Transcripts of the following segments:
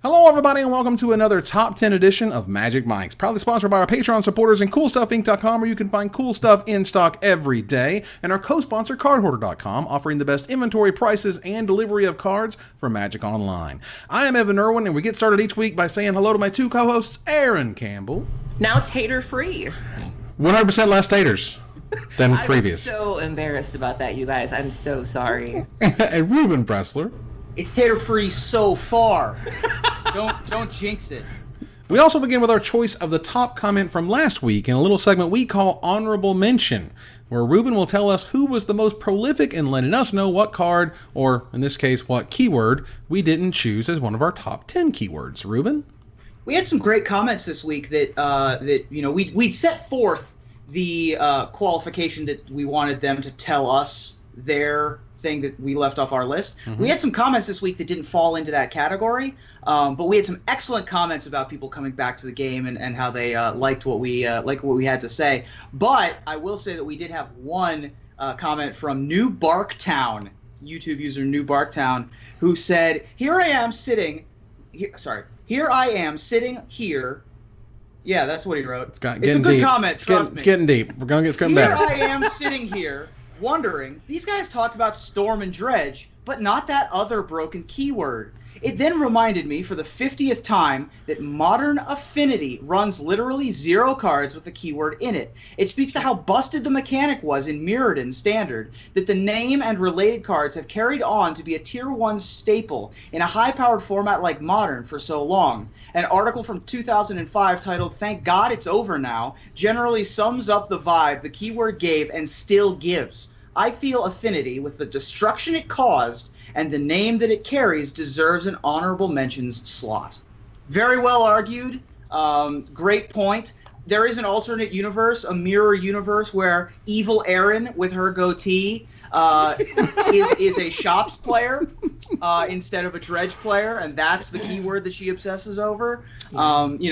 Hello, everybody, and welcome to another Top 10 edition of Magic Mics, proudly sponsored by our Patreon supporters and CoolStuffInc.com, where you can find cool stuff in stock every day, and our co-sponsor, CardHoarder.com, offering the best inventory, prices, and delivery of cards for Magic Online. I am Evan Irwin, and we get started each week by saying hello to my two co-hosts, Aaron Campbell. Now tater-free. 100% less taters than previous. I'm so embarrassed about that, you guys. I'm so sorry. And Rueben Bressler. It's tater-free so far. Don't jinx it. We also begin with our choice of the top comment from last week in a little segment we call Honorable Mention, where Rueben will tell us who was the most prolific in letting us know what card, or in this case, what keyword, we didn't choose as one of our top 10 keywords. Rueben? We had some great comments this week that we'd set forth the qualification that we wanted them to tell us their thing that we left off our list. Mm-hmm. We had some comments this week that didn't fall into that category, but we had some excellent comments about people coming back to the game and how they liked what we had to say. But I will say that we did have one comment from New Barktown, YouTube user New Barktown, who said, "Here I am sitting here." Yeah, that's what he wrote. It's a good comment. Trust me. It's getting deep. We're gonna get better. Here I am sitting here, wondering, these guys talked about Storm and Dredge, but not that other broken keyword. It then reminded me for the 50th time that Modern Affinity runs literally 0 cards with the keyword in it. It speaks to how busted the mechanic was in Mirrodin Standard, that the name and related cards have carried on to be a Tier 1 staple in a high-powered format like Modern for so long. An article from 2005 titled "Thank God It's Over Now" generally sums up the vibe the keyword gave and still gives. I feel Affinity, with the destruction it caused and the name that it carries, deserves an honorable mentions slot. Very well argued. Great point. There is an alternate universe, a mirror universe, where Evil Erin with her goatee is a Shops player instead of a Dredge player, and that's the keyword that she obsesses over.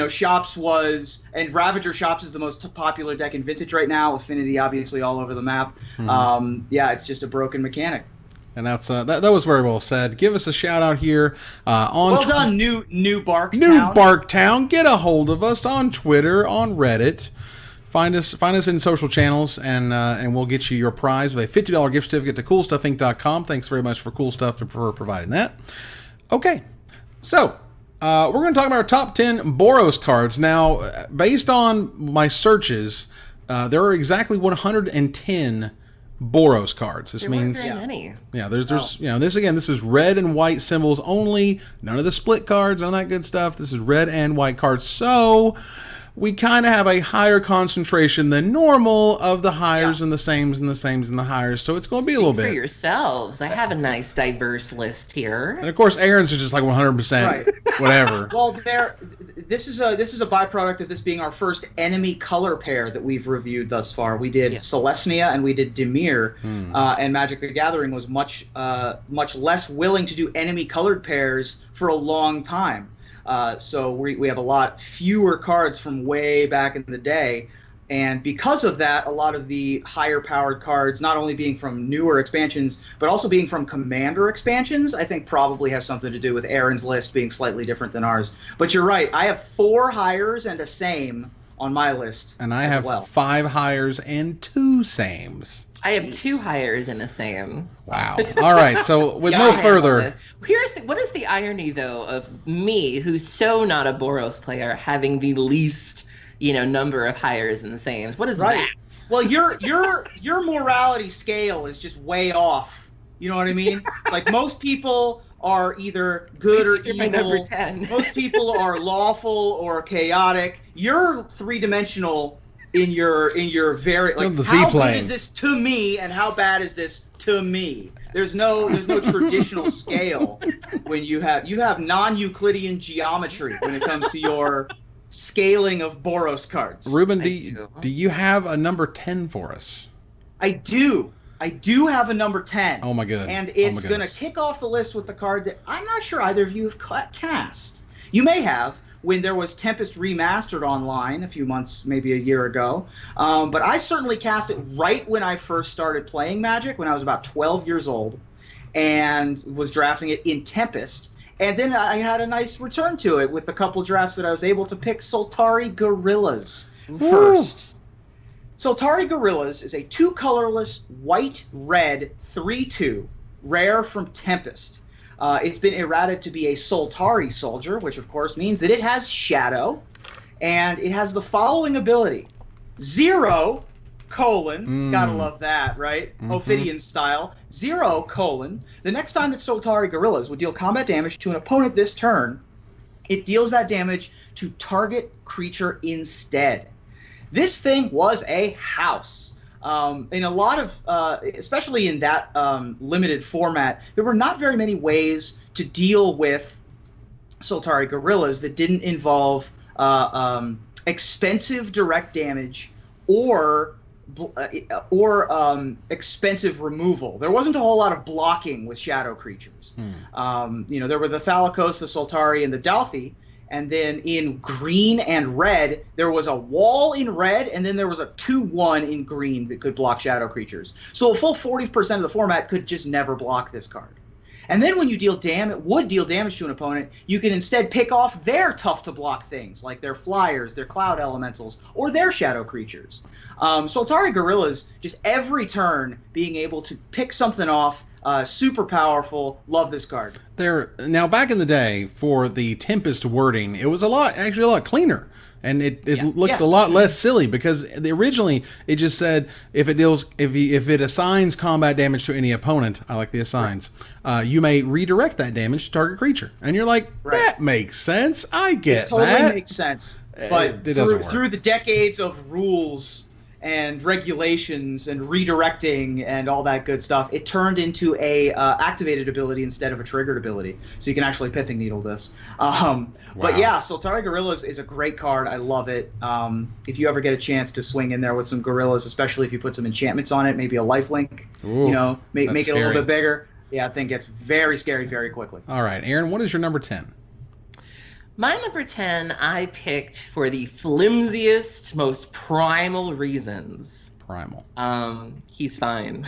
Shops was, and Ravager Shops is the most popular deck in Vintage right now. Affinity obviously all over the map. Mm-hmm. It's just a broken mechanic. And that's that was very well said. Give us a shout out here on. Well done, New Barktown. New Barktown. Get a hold of us on Twitter, on Reddit. Find us in social channels, and we'll get you your prize of a $50 gift certificate to CoolStuffInc.com. Thanks very much for Cool Stuff for providing that. Okay, so we're going to talk about our top 10 Boros cards. Now, based on my searches, there are exactly 110 Boros cards. This means many. Yeah, there's this is red and white symbols only. None of the split cards, none of that good stuff. This is red and white cards. So we kind of have a higher concentration than normal of the hires and the sames and the sames and the hires. So it's going to be a little bit. For yourselves, I have a nice diverse list here. And of course, Aaron's is just like 100% whatever. Well, this is a byproduct of this being our first enemy color pair that we've reviewed thus far. We did Celestia and we did Dimir, and Magic the Gathering was much less willing to do enemy colored pairs for a long time. So we have a lot fewer cards from way back in the day, and because of that, a lot of the higher powered cards, not only being from newer expansions, but also being from Commander expansions, I think probably has something to do with Aaron's list being slightly different than ours. But you're right, I have 4 hires and a same on my list. And I have 5 hires and 2 sames. I have 2 hires and a same. Wow. All right. So with no further. What is the irony, though, of me, who's so not a Boros player, having the least, number of hires and sames? What is that? Well, your morality scale is just way off. You know what I mean? Like, most people are either good or evil. Number 10. Most people are lawful or chaotic. You're 3-dimensional. In your very, like, the how Z-plane. good is this to me and how bad is this to me? There's no traditional scale when you have non-Euclidean geometry when it comes to your scaling of Boros cards. Rueben, do you have a number 10 for us? I do have a number 10. Oh my god. And it's going to kick off the list with the card that I'm not sure either of you have cast. You may have, when there was Tempest Remastered online a few months, maybe a year ago. But I certainly cast it right when I first started playing Magic, when I was about 12 years old, and was drafting it in Tempest. And then I had a nice return to it with a couple drafts that I was able to pick Soltari Gorillas first. Soltari Gorillas is a 2-colorless white-red 3/2 rare from Tempest. It's been errated to be a Soltari soldier, which of course means that it has shadow, and it has the following ability: 0, gotta love that, right? Ophidian style. 0, the next time that Soltari Gorillas would deal combat damage to an opponent this turn, it deals that damage to target creature instead. This thing was a house. In a lot of, especially in that limited format, there were not very many ways to deal with Soltari Gorillas that didn't involve expensive direct damage or expensive removal. There wasn't a whole lot of blocking with shadow creatures. There were the Thalicos, the Soltari, and the Dalthi. And then in green and red, there was a wall in red, and then there was a 2/1 in green that could block shadow creatures. So a full 40% of the format could just never block this card. And then when you deal damage to an opponent, you can instead pick off their tough-to-block things, like their flyers, their cloud elementals, or their shadow creatures. Soltari Gorillas, just every turn being able to pick something off, super powerful. Love this card. Now, back in the day, for the Tempest wording, it was a lot cleaner, and it looked a lot less silly, because originally it just said if it assigns combat damage to any opponent, I like the assigns, you may redirect that damage to target creature, and you're like, that makes sense. I get that. It totally makes sense. But through the decades of rules and regulations and redirecting and all that good stuff, it turned into a activated ability instead of a triggered ability. So you can actually Pithing Needle this. But yeah, Soltari Gorillas is a great card. I love it. If you ever get a chance to swing in there with some Gorillas, especially if you put some enchantments on it, maybe a lifelink, make it a little bit bigger. Yeah, I think it's very scary very quickly. All right, Aaron, what is your number 10? My number 10, I picked for the flimsiest, most primal reasons. Primal. He's fine.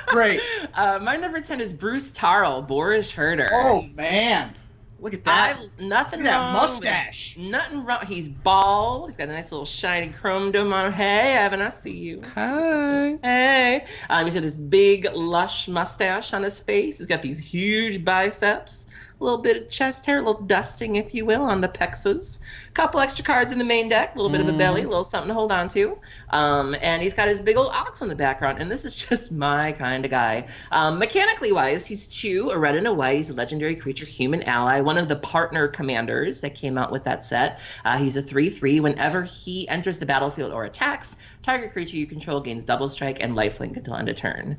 Great. My number 10 is Bruce Taro, Boris Herder. Oh, man. Look at that. Nothing Look at wrong. that mustache. Nothing wrong. He's bald. He's got a nice little shiny chrome dome on. Hey, Evan, I see you. Hi. Hey. He's got this big, lush mustache on his face. He's got these huge biceps. A little bit of chest hair, a little dusting, if you will, on the pexes. A couple extra cards in the main deck, a little bit of a belly, a little something to hold on to. And he's got his big old ox on the background, and this is just my kind of guy. Mechanically wise, he's 2, a red and a white. He's a legendary creature, human ally, one of the partner commanders that came out with that set. He's a 3/3. Whenever he enters the battlefield or attacks, target creature you control gains double strike and lifelink until end of turn.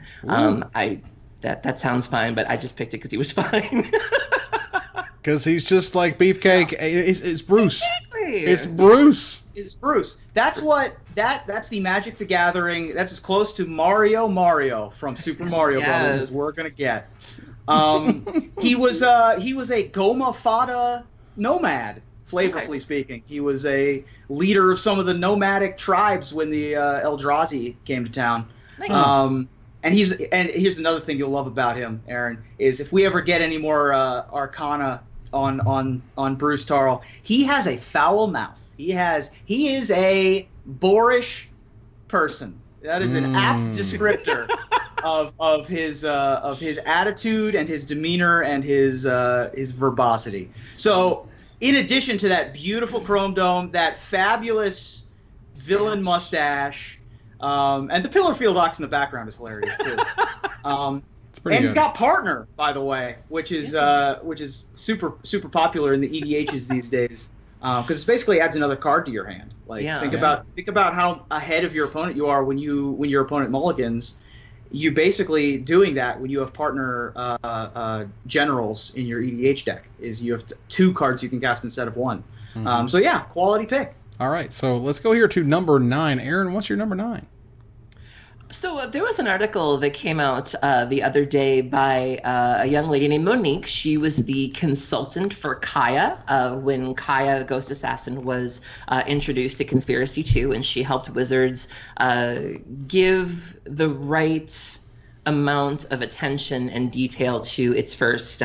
That sounds fine, but I just picked it because he was fine. Because he's just like Beefcake. It's Bruce. Exactly. It's Bruce. It's Bruce. That's the Magic the Gathering. That's as close to Mario from Super Mario Brothers as we're gonna get. He was a Goma Fada nomad, flavorfully speaking. He was a leader of some of the nomadic tribes when the Eldrazi came to town. And here's another thing you'll love about him, Aaron, is if we ever get any more Arcana on Bruce Taro, he has a foul mouth. He is a boorish person. That is an apt descriptor of his attitude and his demeanor and his verbosity. So, in addition to that beautiful chrome dome, that fabulous villain mustache. And the Pillar Field Ox in the background is hilarious too. And he's got Partner, by the way, which is super popular in the EDHs these days, because it basically adds another card to your hand. Think about how ahead of your opponent you are when your opponent mulligans. You basically doing that when you have Partner generals in your EDH deck. Is you have 2 cards you can cast instead of 1. So yeah, quality pick. All right, so let's go here to number 9. Aaron, what's your number 9? So there was an article that came out the other day by a young lady named Monique. She was the consultant for Kaya when Kaya Ghost Assassin was introduced to Conspiracy 2, and she helped Wizards give the right amount of attention and detail to its first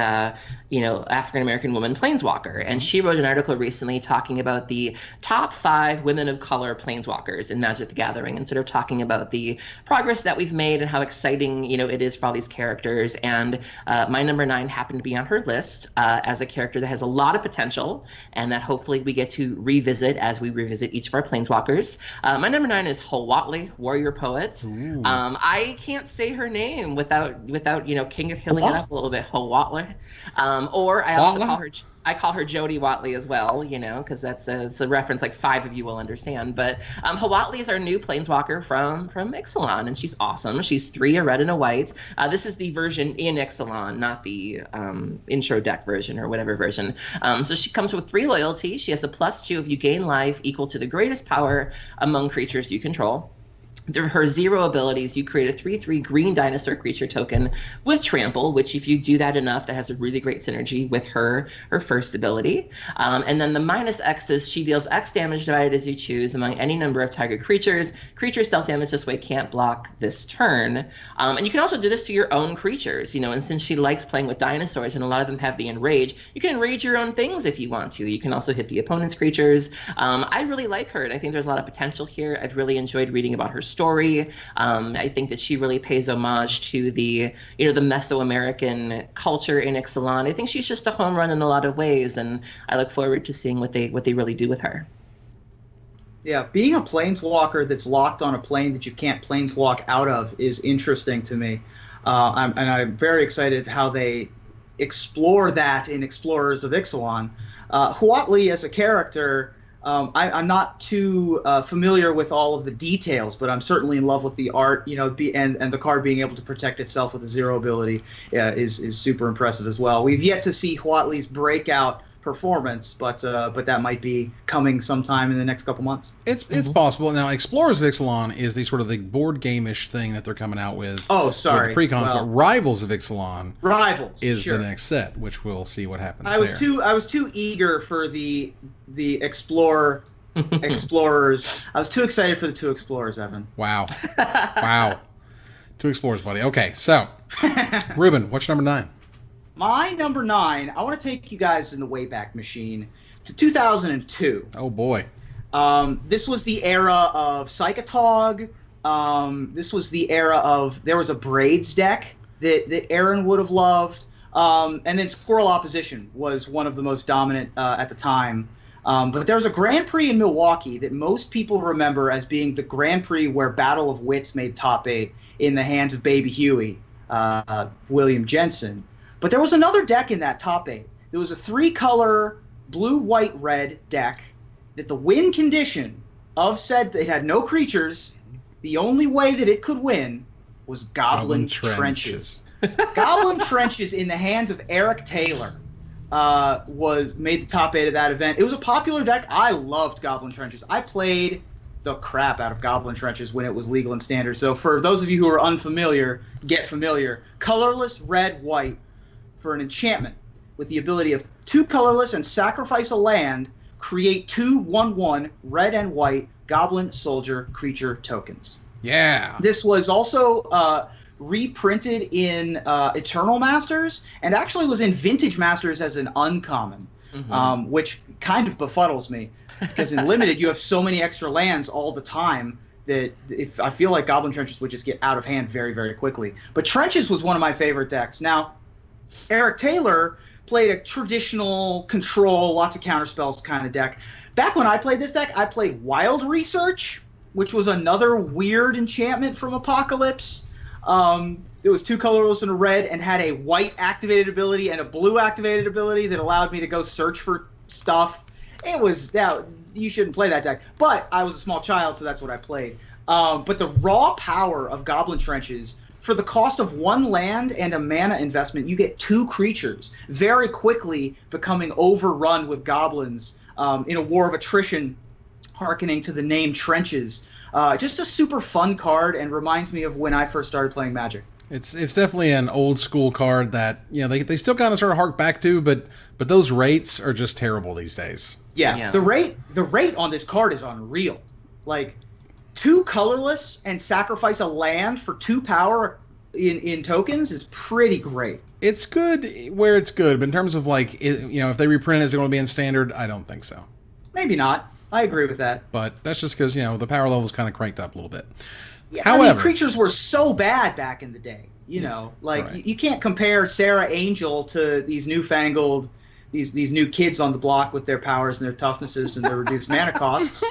African American woman planeswalker. And she wrote an article recently talking about the top 5 women of color planeswalkers in Magic the Gathering, and sort of talking about the progress that we've made and how exciting, it is for all these characters. And my number 9 happened to be on her list as a character that has a lot of potential and that hopefully we get to revisit as we revisit each of our planeswalkers. My number 9 is Halat Lee, Warrior Poet. I can't say her name without King of Healing it up a little bit. Halat Lee. Or I also call her Jody Watley as well, because it's a reference like 5 of you will understand. But Halat Lee is our new planeswalker from Ixalan, and she's awesome. She's 3, a red and a white. This is the version in Ixalan, not the intro deck version or whatever version. So she comes with 3 loyalty. She has a +2 if you gain life equal to the greatest power among creatures you control. Her 0 abilities, you create a 3/3 green dinosaur creature token with trample, which if you do that enough, that has a really great synergy with her first ability. And then the -X is she deals X damage divided as you choose among any number of target creatures. Creatures dealt damage this way can't block this turn. And you can also do this to your own creatures, and since she likes playing with dinosaurs and a lot of them have the enrage, you can enrage your own things if you want to. You can also hit the opponent's creatures. I really like her, and I think there's a lot of potential here. I've really enjoyed reading about her story. I think that she really pays homage to the Mesoamerican culture in Ixalan. I think she's just a home run in a lot of ways, and I look forward to seeing what they really do with her. Yeah, being a planeswalker that's locked on a plane that you can't planeswalk out of is interesting to me. I'm very excited how they explore that in Explorers of Ixalan. Halat Lee as a character, I'm not too familiar with all of the details, but I'm certainly in love with the art, and the card being able to protect itself with a 0 ability is super impressive as well. We've yet to see Halat Lee's breakout performance, but that might be coming sometime in the next couple months. It's possible. Now, Explorers of Ixalan is the sort of the board game-ish thing that they're coming out with. Oh, sorry. With the precons, but Rivals of Ixalan is sure. the next set, which we'll see what happens. I was too eager for the Explorers. I was too excited for the 2 Explorers, Evan. Wow. 2 Explorers, buddy. Okay, so Rueben, what's your number 9? My number 9, I want to take you guys in the Wayback Machine to 2002. Oh, boy. This was the era of Psychotog. This was the era of, there was a Braids deck that Aaron would have loved. And then Squirrel Opposition was one of the most dominant at the time. But there was a Grand Prix in Milwaukee that most people remember as being the Grand Prix where Battle of Wits made top 8 in the hands of Baby Huey, William Jensen. But there was another deck in that top 8. There was a 3-color blue, white, red deck that the win condition of said it had no creatures. The only way that it could win was Goblin Trenches. Goblin Trenches in the hands of Eric Taylor made the top 8 of that event. It was a popular deck. I loved Goblin Trenches. I played the crap out of Goblin Trenches when it was legal and standard. So for those of you who are unfamiliar, get familiar. Colorless, red, white. For an enchantment with the ability of 2 colorless and sacrifice a land, create 2 1/1 red and white Goblin Soldier creature tokens. Yeah. This was also reprinted in Eternal Masters and actually was in Vintage Masters as an uncommon, which kind of befuddles me because in Limited you have so many extra lands all the time that I feel like Goblin Trenches would just get out of hand very, very quickly. But Trenches was one of my favorite decks. Now, Eric Taylor played a traditional control, lots of counterspells kind of deck. Back when I played this deck, I played Wild Research, which was another weird enchantment from Apocalypse. It was 2 colorless and a red and had a white activated ability and a blue activated ability that allowed me to go search for stuff. You shouldn't play that deck. But I was a small child, so that's what I played. But the raw power of Goblin Trenches, for the cost of 1 land and a mana investment, you get 2 creatures, very quickly becoming overrun with goblins in a war of attrition, hearkening to the name Trenches. Just a super fun card and reminds me of when I first started playing Magic. It's definitely an old school card that they still kind of sort of hark back to, but those rates are just terrible these days. Yeah. The rate on this card is unreal. Like 2 colorless and sacrifice a land for 2 power in tokens is pretty great. It's good where it's good, but in terms of like, if they reprint it, is it going to be in standard? I don't think so. Maybe not. I agree with that. But that's just because, the power level's kind of cranked up a little bit. Yeah, However, creatures were so bad back in the day. Right. You can't compare Sarah Angel to these newfangled, these new kids on the block with their powers and their toughnesses and their reduced mana costs,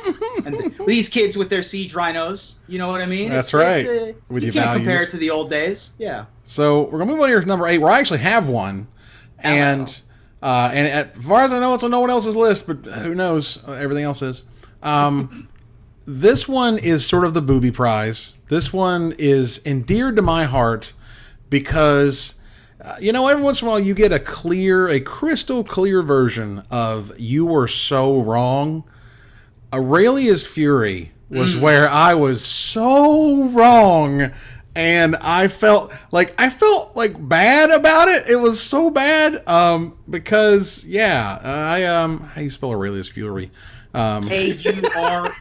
and these kids with their siege rhinos. You know what I mean? That's right. You can't compare it to the old days. Yeah. So we're gonna move on to number 8, where I actually have one, and as far as I know, it's on no one else's list, but who knows? Everything else is. This one is sort of the booby prize. This one is endeared to my heart because, every once in a while you get a crystal clear version of "You Were So Wrong." Aurelius Fury was where I was so wrong, and I felt like bad about it. It was so bad because how do you spell Aurelius Fury? Aurelia.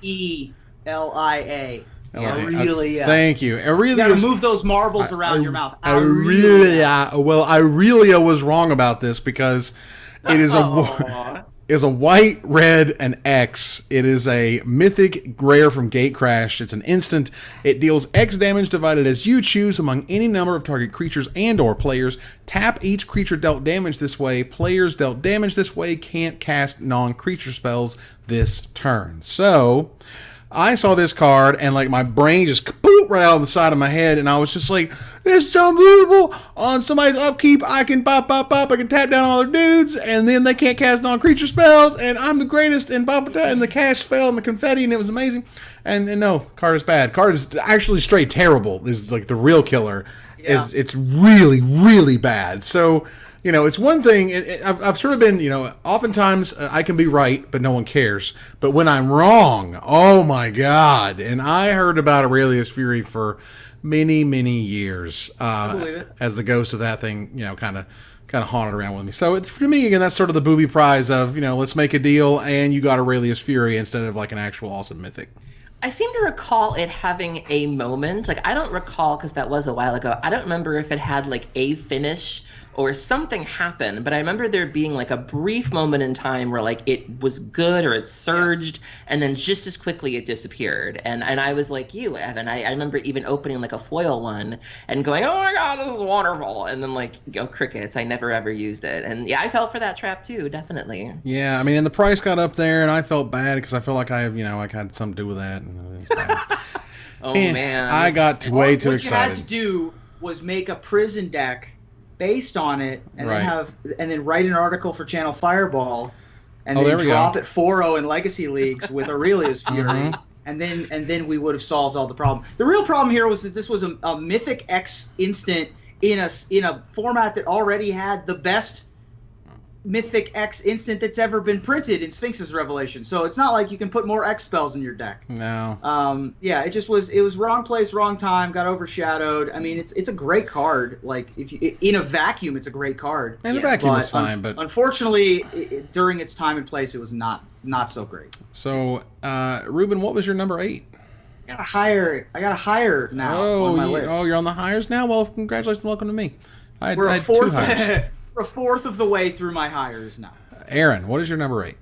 Aurelia. Thank you. Aurelia. You gotta move those marbles around your mouth. Aurelia. Well, Aurelia was wrong about this because it is a white, red, and X. It is a mythic rare from Gatecrash. It's an instant. It deals X damage divided as you choose among any number of target creatures and/or players. Tap each creature dealt damage this way. Players dealt damage this way can't cast non-creature spells this turn. So I saw this card and my brain just kapoot right out of the side of my head, and I was just like, "This is unbelievable!" On somebody's upkeep, I can pop. I can tap down all their dudes, and then they can't cast non-creature spells, and I'm the greatest. And and the cash fell and the confetti, and it was amazing. And no, card is bad. Card is actually straight terrible. This is the real killer. Yeah. It's really, really bad. So. It's one thing, I've sort of been, oftentimes I can be right, but no one cares. But when I'm wrong, oh my God. And I heard about Aurelius Fury for many, many years. I believe it. As the ghost of that thing, kind of haunted around with me. So for me, again, that's sort of the booby prize of, let's make a deal and you got Aurelius Fury instead of an actual awesome mythic. I seem to recall it having a moment. I don't recall because that was a while ago. I don't remember if it had a finish or something happened, but I remember there being a brief moment in time where it was good or it surged, and then just as quickly it disappeared. And I was like you, Evan. I remember even opening a foil one and going, "Oh my God, this is wonderful!" And then crickets. I never ever used it, and yeah, I fell for that trap too, definitely. Yeah, I mean, and the price got up there, and I felt bad because I felt like I had something to do with that. And it's bad. Oh man, I got way too excited. What you had to do was make a prison deck based on it, and then write an article for Channel Fireball, and then drop it 4-0 in Legacy Leagues with Aurelius Fury, and then we would have solved all the problem. The real problem here was that this was a Mythic X instant in a format that already had the best Mythic X instant that's ever been printed in Sphinx's Revelation. So it's not like you can put more X spells in your deck. No. It was wrong place, wrong time, got overshadowed. I mean, it's a great card. If you, in a vacuum, it's a great card. In a vacuum, it's fine, but unfortunately, during its time and place, it was not so great. So, Ruben, what was your number 8? I got a higher now on my list. Oh, you're on the hires now? Well, congratulations, welcome to me. I had fourth, 2 hires. We're a fourth of the way through my hires now. Aaron, what is your number 8?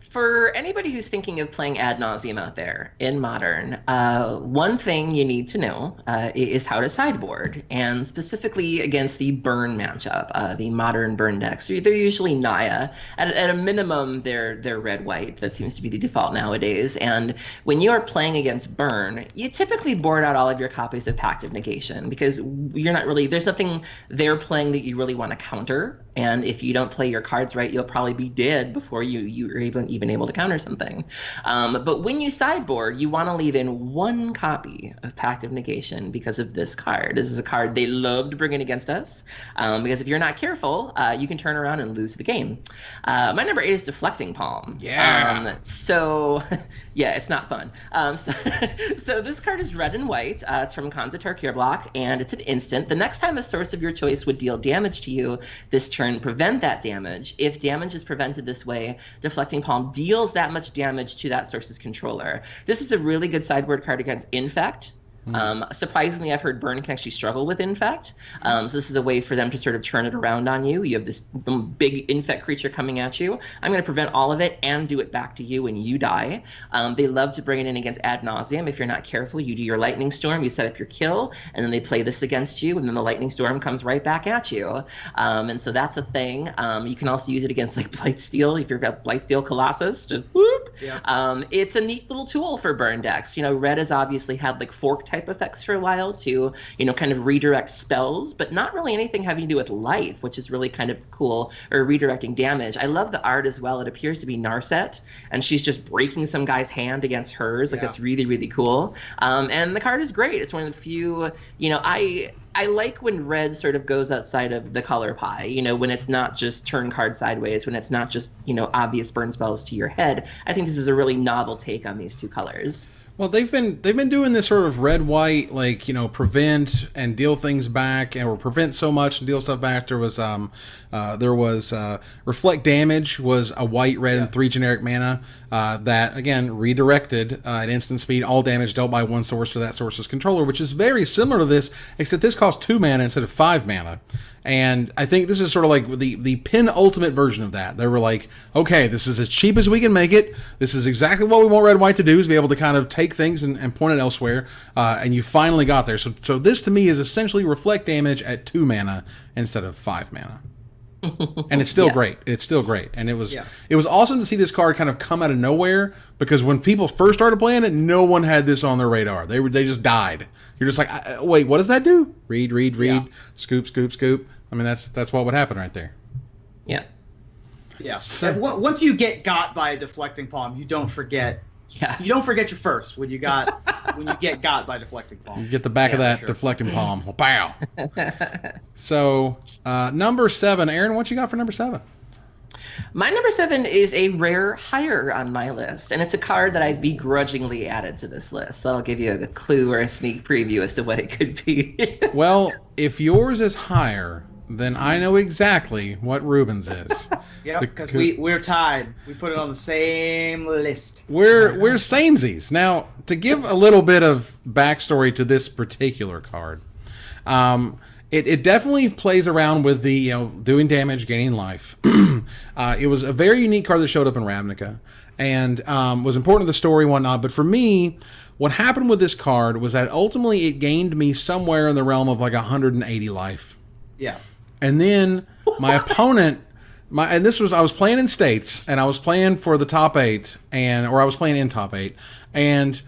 For anybody who's thinking of playing ad nauseam out there in Modern, one thing you need to know is how to sideboard, and specifically against the burn matchup, the Modern burn decks. They're usually Naya. At a minimum, they're red-white. That seems to be the default nowadays. And when you are playing against burn, you typically board out all of your copies of Pact of Negation because there's nothing they're playing that you really want to counter. And if you don't play your cards right, you'll probably be dead before you're even able to counter something. But when you sideboard, you want to leave in 1 copy of Pact of Negation because of this card. This is a card they love to bring in against us because if you're not careful, you can turn around and lose the game. My number 8 is Deflecting Palm. Yeah. Yeah, it's not fun. So this card is red and white. It's from Khan's Tarkir block, and it's an instant. The next time a source of your choice would deal damage to you this turn, prevent that damage. If damage is prevented this way, Deflecting Palm deals that much damage to that source's controller. This is a really good sideboard card against Infect, Surprisingly, I've heard Burn can actually struggle with Infect. So this is a way for them to sort of turn it around on you. You have this big Infect creature coming at you. I'm going to prevent all of it and do it back to you when you die. They love to bring it in against Ad Nauseam. If you're not careful, you do your Lightning Storm, you set up your kill, and then they play this against you, and then the Lightning Storm comes right back at you. And so that's a thing. You can also use it against like Blightsteel. If you've got Blightsteel Colossus, just whoop. Yeah. It's a neat little tool for burn decks. You know, Red has obviously had like fork type effects for a while to, you know, kind of redirect spells, but not really anything having to do with life, which is really kind of cool, or redirecting damage. I love the art as well. It appears to be Narset, and she's just breaking some guy's hand against hers. Like, that's really, really cool. And the card is great. It's one of the few, you know, I like when Red sort of goes outside of the color pie, you know, when it's not just turn card sideways, when it's not just, you know, obvious burn spells to your head. I think this is a really novel take on these two colors. Well, they've been doing this sort of red-white, like, you know, prevent and deal things back, or prevent so much and deal stuff back. There was reflect damage was a white, red, and 3 generic mana that again redirected at instant speed all damage dealt by one source to that source's controller, which is very similar to this, except this costs 2 mana instead of 5 mana. And I think this is sort of like the penultimate version of that. They were like, okay, this is as cheap as we can make it. This is exactly what we want Red White to do, is be able to kind of take things and point it elsewhere. And you finally got there. So this to me is essentially reflect damage at 2 mana instead of 5 mana. And it's still great. It's still great. And it was awesome to see this card kind of come out of nowhere, because when people first started playing it, no one had this on their radar. They just died. You're just like, wait, what does that do? Read, scoop, scoop, scoop. I mean, that's what would happen right there. Yeah. Yeah. So, once you get got by a deflecting palm, you don't forget. Yeah. You don't forget your first when you get got by deflecting palm. You get the back of that deflecting palm. Well, pow. So, number 7, Aaron, what you got for number 7? My number 7 is a rare higher on my list, and it's a card that I've begrudgingly added to this list. So that'll give you a clue or a sneak preview as to what it could be. Well, if yours is higher, then I know exactly what Ruben's is. Yeah, because we're tied. We put it on the same list. We're samesies. Now, to give a little bit of backstory to this particular card, it definitely plays around with the, you know, doing damage, gaining life. It was a very unique card that showed up in Ravnica, and was important to the story and whatnot. But for me, what happened with this card was that ultimately it gained me somewhere in the realm of like 180 life. Yeah. And then my opponent, I was playing in states, and I was playing for the top 8, or I was playing in top 8, and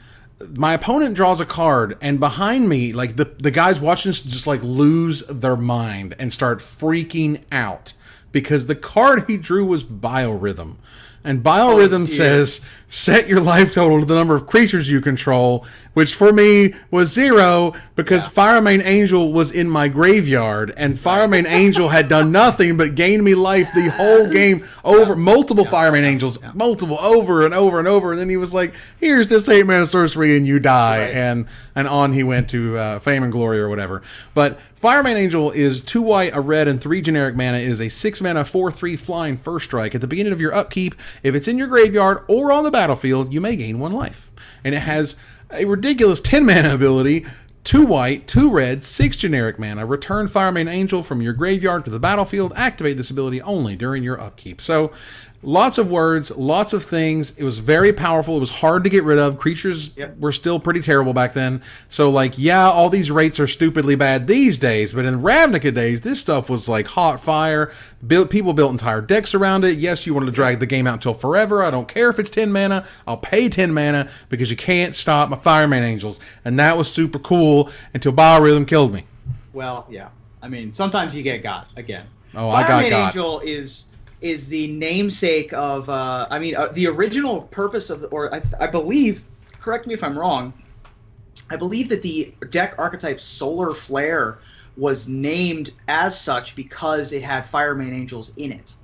my opponent draws a card, and behind me, like the guys watching this just like lose their mind and start freaking out, because the card he drew was Biorhythm. And Biorhythm says, set your life total to the number of creatures you control, which for me was 0, because Firemane Angel was in my graveyard, and Firemane Angel had done nothing but gain me life the whole game over, multiple Firemane Angels, multiple, over and over and over, and then he was like, here's this 8-mana sorcery and you die, and on he went to fame and glory or whatever. But Firemane Angel is 2 white, a red, and 3 generic mana. It is a 6 mana, 4/3 flying first strike. At the beginning of your upkeep, if it's in your graveyard or on the battlefield, you may gain 1 life. And it has a ridiculous 10 mana ability, 2 white, 2 red, 6 generic mana. Return Firemane Angel from your graveyard to the battlefield. Activate this ability only during your upkeep. So, lots of words, lots of things. It was very powerful. It was hard to get rid of. Creatures were still pretty terrible back then. So, like, yeah, all these rates are stupidly bad these days, but in Ravnica days, this stuff was like hot fire. People built entire decks around it. Yes, you wanted to drag the game out until forever. I don't care if it's 10 mana. I'll pay 10 mana because you can't stop my Firemane Angels. And that was super cool until Biorhythm killed me. Well, yeah. I mean, sometimes you get got again. Oh, I got Firemane Angel is the namesake of, the original purpose of, I believe, correct me if I'm wrong, I believe that the deck archetype Solar Flare was named as such because it had Firemane Angels in it.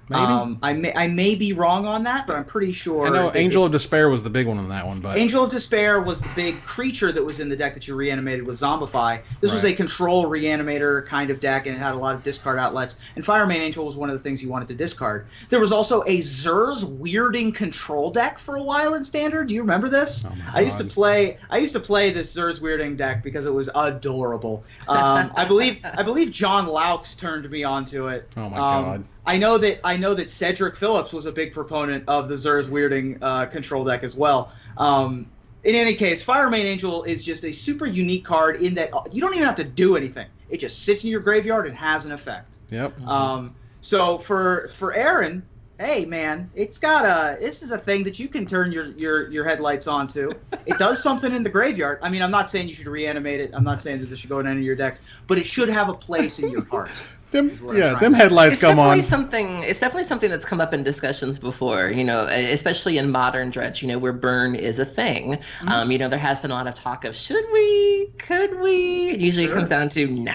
Maybe? I may be wrong on that, but I'm pretty sure. I know Angel of Despair was the big one on that one, but Angel of Despair was the big creature that was in the deck that you reanimated with Zombify. This was Right. a control reanimator kind of deck, and it had a lot of discard outlets. And Firemane Angel was one of the things you wanted to discard. There was also a Zur's Weirding control deck for a while in Standard. Do you remember this? Oh my I used to God. play this Zur's Weirding deck because it was adorable. I believe John Laux turned me onto it. Oh my God. I know that Cedric Phillips was a big proponent of the Zur's Weirding control deck as well. In any case, Firemane Angel is just a super unique card in that you don't even have to do anything. It just sits in your graveyard and has an effect. Yep. So for Aaron, hey man, this is a thing that you can turn your headlights onto. It does something in the graveyard. I mean, I'm not saying you should reanimate it. I'm not saying that this should go in any of your decks, but it should have a place in your heart. Them trying to headlights come on. It's definitely something that's come up in discussions before, especially in modern Dredge, where burn is a thing. Mm-hmm. There has been a lot of talk of should we, could we? Usually Sure. it comes down to nah.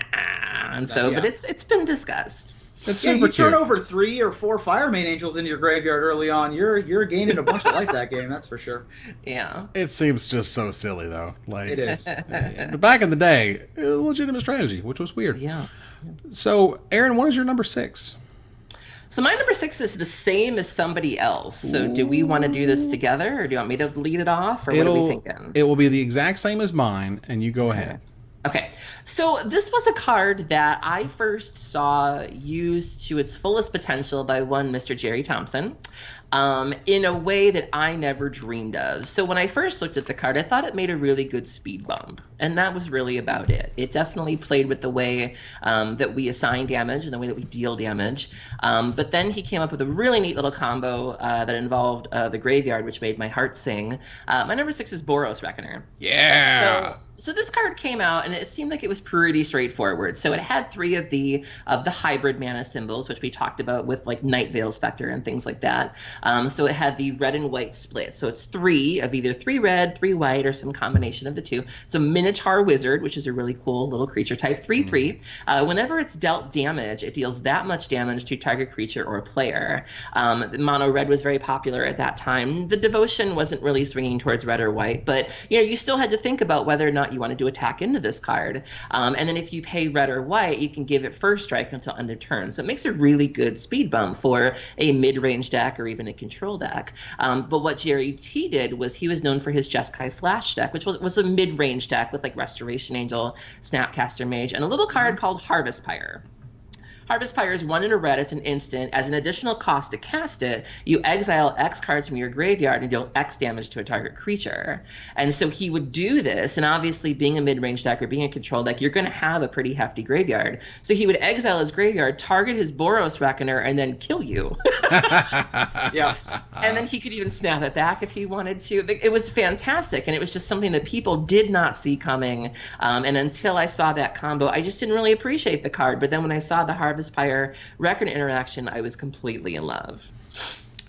And so, Yeah. but it's been discussed. It's Yeah, super you turn cute. over 3 or 4 Firemane Angels into your graveyard early on, you're gaining a bunch of life that game, that's for sure. Yeah. It seems just so silly though. Like It is. But back in the day, it was a legitimate strategy, which was weird. Yeah. So, Aaron, what is your number 6? So my number 6 is the same as somebody else. So do we want to do this together, or do you want me to lead it off, or what are we thinking? It will be the exact same as mine, and you go ahead. Okay, so this was a card that I first saw used to its fullest potential by one Mr. Jerry Thompson, in a way that I never dreamed of. So when I first looked at the card, I thought it made a really good speed bump, and that was really about it. It definitely played with the way that we assign damage and the way that we deal damage. But then he came up with a really neat little combo that involved the graveyard, which made my heart sing. My number 6 is Boros Reckoner. Yeah. So this card came out, and it seemed like it was pretty straightforward. So it had 3 of the hybrid mana symbols, which we talked about with like Night Veil Spectre and things like that. So it had the red and white split. So it's 3 of either 3 red, 3 white, or some combination of the two. It's a Minotaur Wizard, which is a really cool little creature type, 3/3. Whenever it's dealt damage, it deals that much damage to target creature or player. The mono red was very popular at that time. The devotion wasn't really swinging towards red or white, but you still had to think about whether or not you wanted to attack into this card. And then if you pay red or white, you can give it first strike until end of turn. So it makes a really good speed bump for a mid-range deck or even a control deck. But what Jerry T did was he was known for his Jeskai Flash deck, which was a mid-range deck with like Restoration Angel, Snapcaster Mage, and a little card called Harvest Pyre. Harvest Pyre is 1 in a red. It's an instant. As an additional cost to cast it, you exile X cards from your graveyard and deal X damage to a target creature. And so he would do this, and obviously being a mid-range deck or being a control deck, you're going to have a pretty hefty graveyard. So he would exile his graveyard, target his Boros Reckoner, and then kill you. Yeah. And then he could even snap it back if he wanted to. It was fantastic, and it was just something that people did not see coming. And until I saw that combo, I just didn't really appreciate the card. But then when I saw the Harvest Pyre Reckoner interaction, I was completely in love.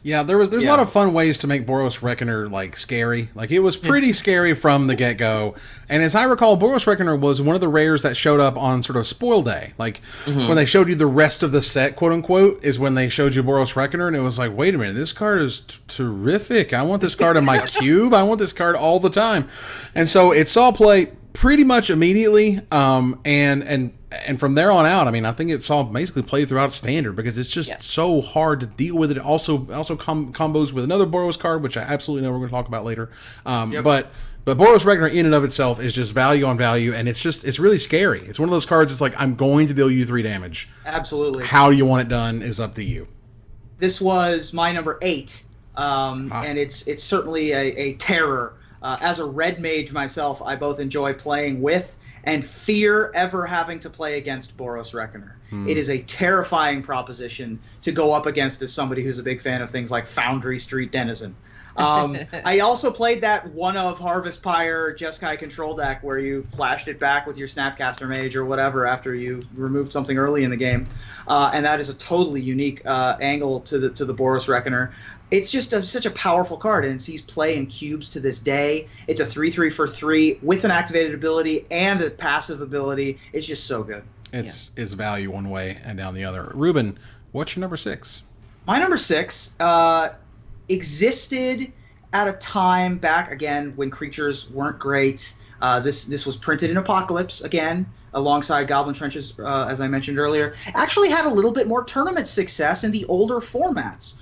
Yeah, there's a lot of fun ways to make Boros Reckoner like scary. Like it was pretty scary from the get-go. And as I recall, Boros Reckoner was one of the rares that showed up on sort of spoil day. Like when they showed you the rest of the set, quote unquote, is when they showed you Boros Reckoner, and it was like, wait a minute, this card is terrific. I want this card in my cube. I want this card all the time. And so it saw play pretty much immediately, and from there on out, I mean, I think it saw basically play throughout Standard because it's just so hard to deal with it. Also combos with another Boros card, which I absolutely know we're going to talk about later. But Boros Reckoner in and of itself is just value on value, and it's really scary. It's one of those cards. It's like, I'm going to deal you 3 damage. Absolutely. How you want it done is up to you. This was my number 8, and it's certainly a terror. As a red mage myself, I both enjoy playing with and fear ever having to play against Boros Reckoner. It is a terrifying proposition to go up against as somebody who's a big fan of things like Foundry Street Denizen. I also played that one of Harvest Pyre Jeskai control deck where you flashed it back with your Snapcaster Mage or whatever after you removed something early in the game. And that is a totally unique angle to the Boros Reckoner. It's just such a powerful card, and it sees play in cubes to this day. It's a 3/3 for 3 with an activated ability and a passive ability. It's just so good. It's value one way and down the other. Ruben, what's your number 6? My number 6 existed at a time back again when creatures weren't great. This was printed in Apocalypse again, alongside Goblin Trenches, as I mentioned earlier. Actually had a little bit more tournament success in the older formats.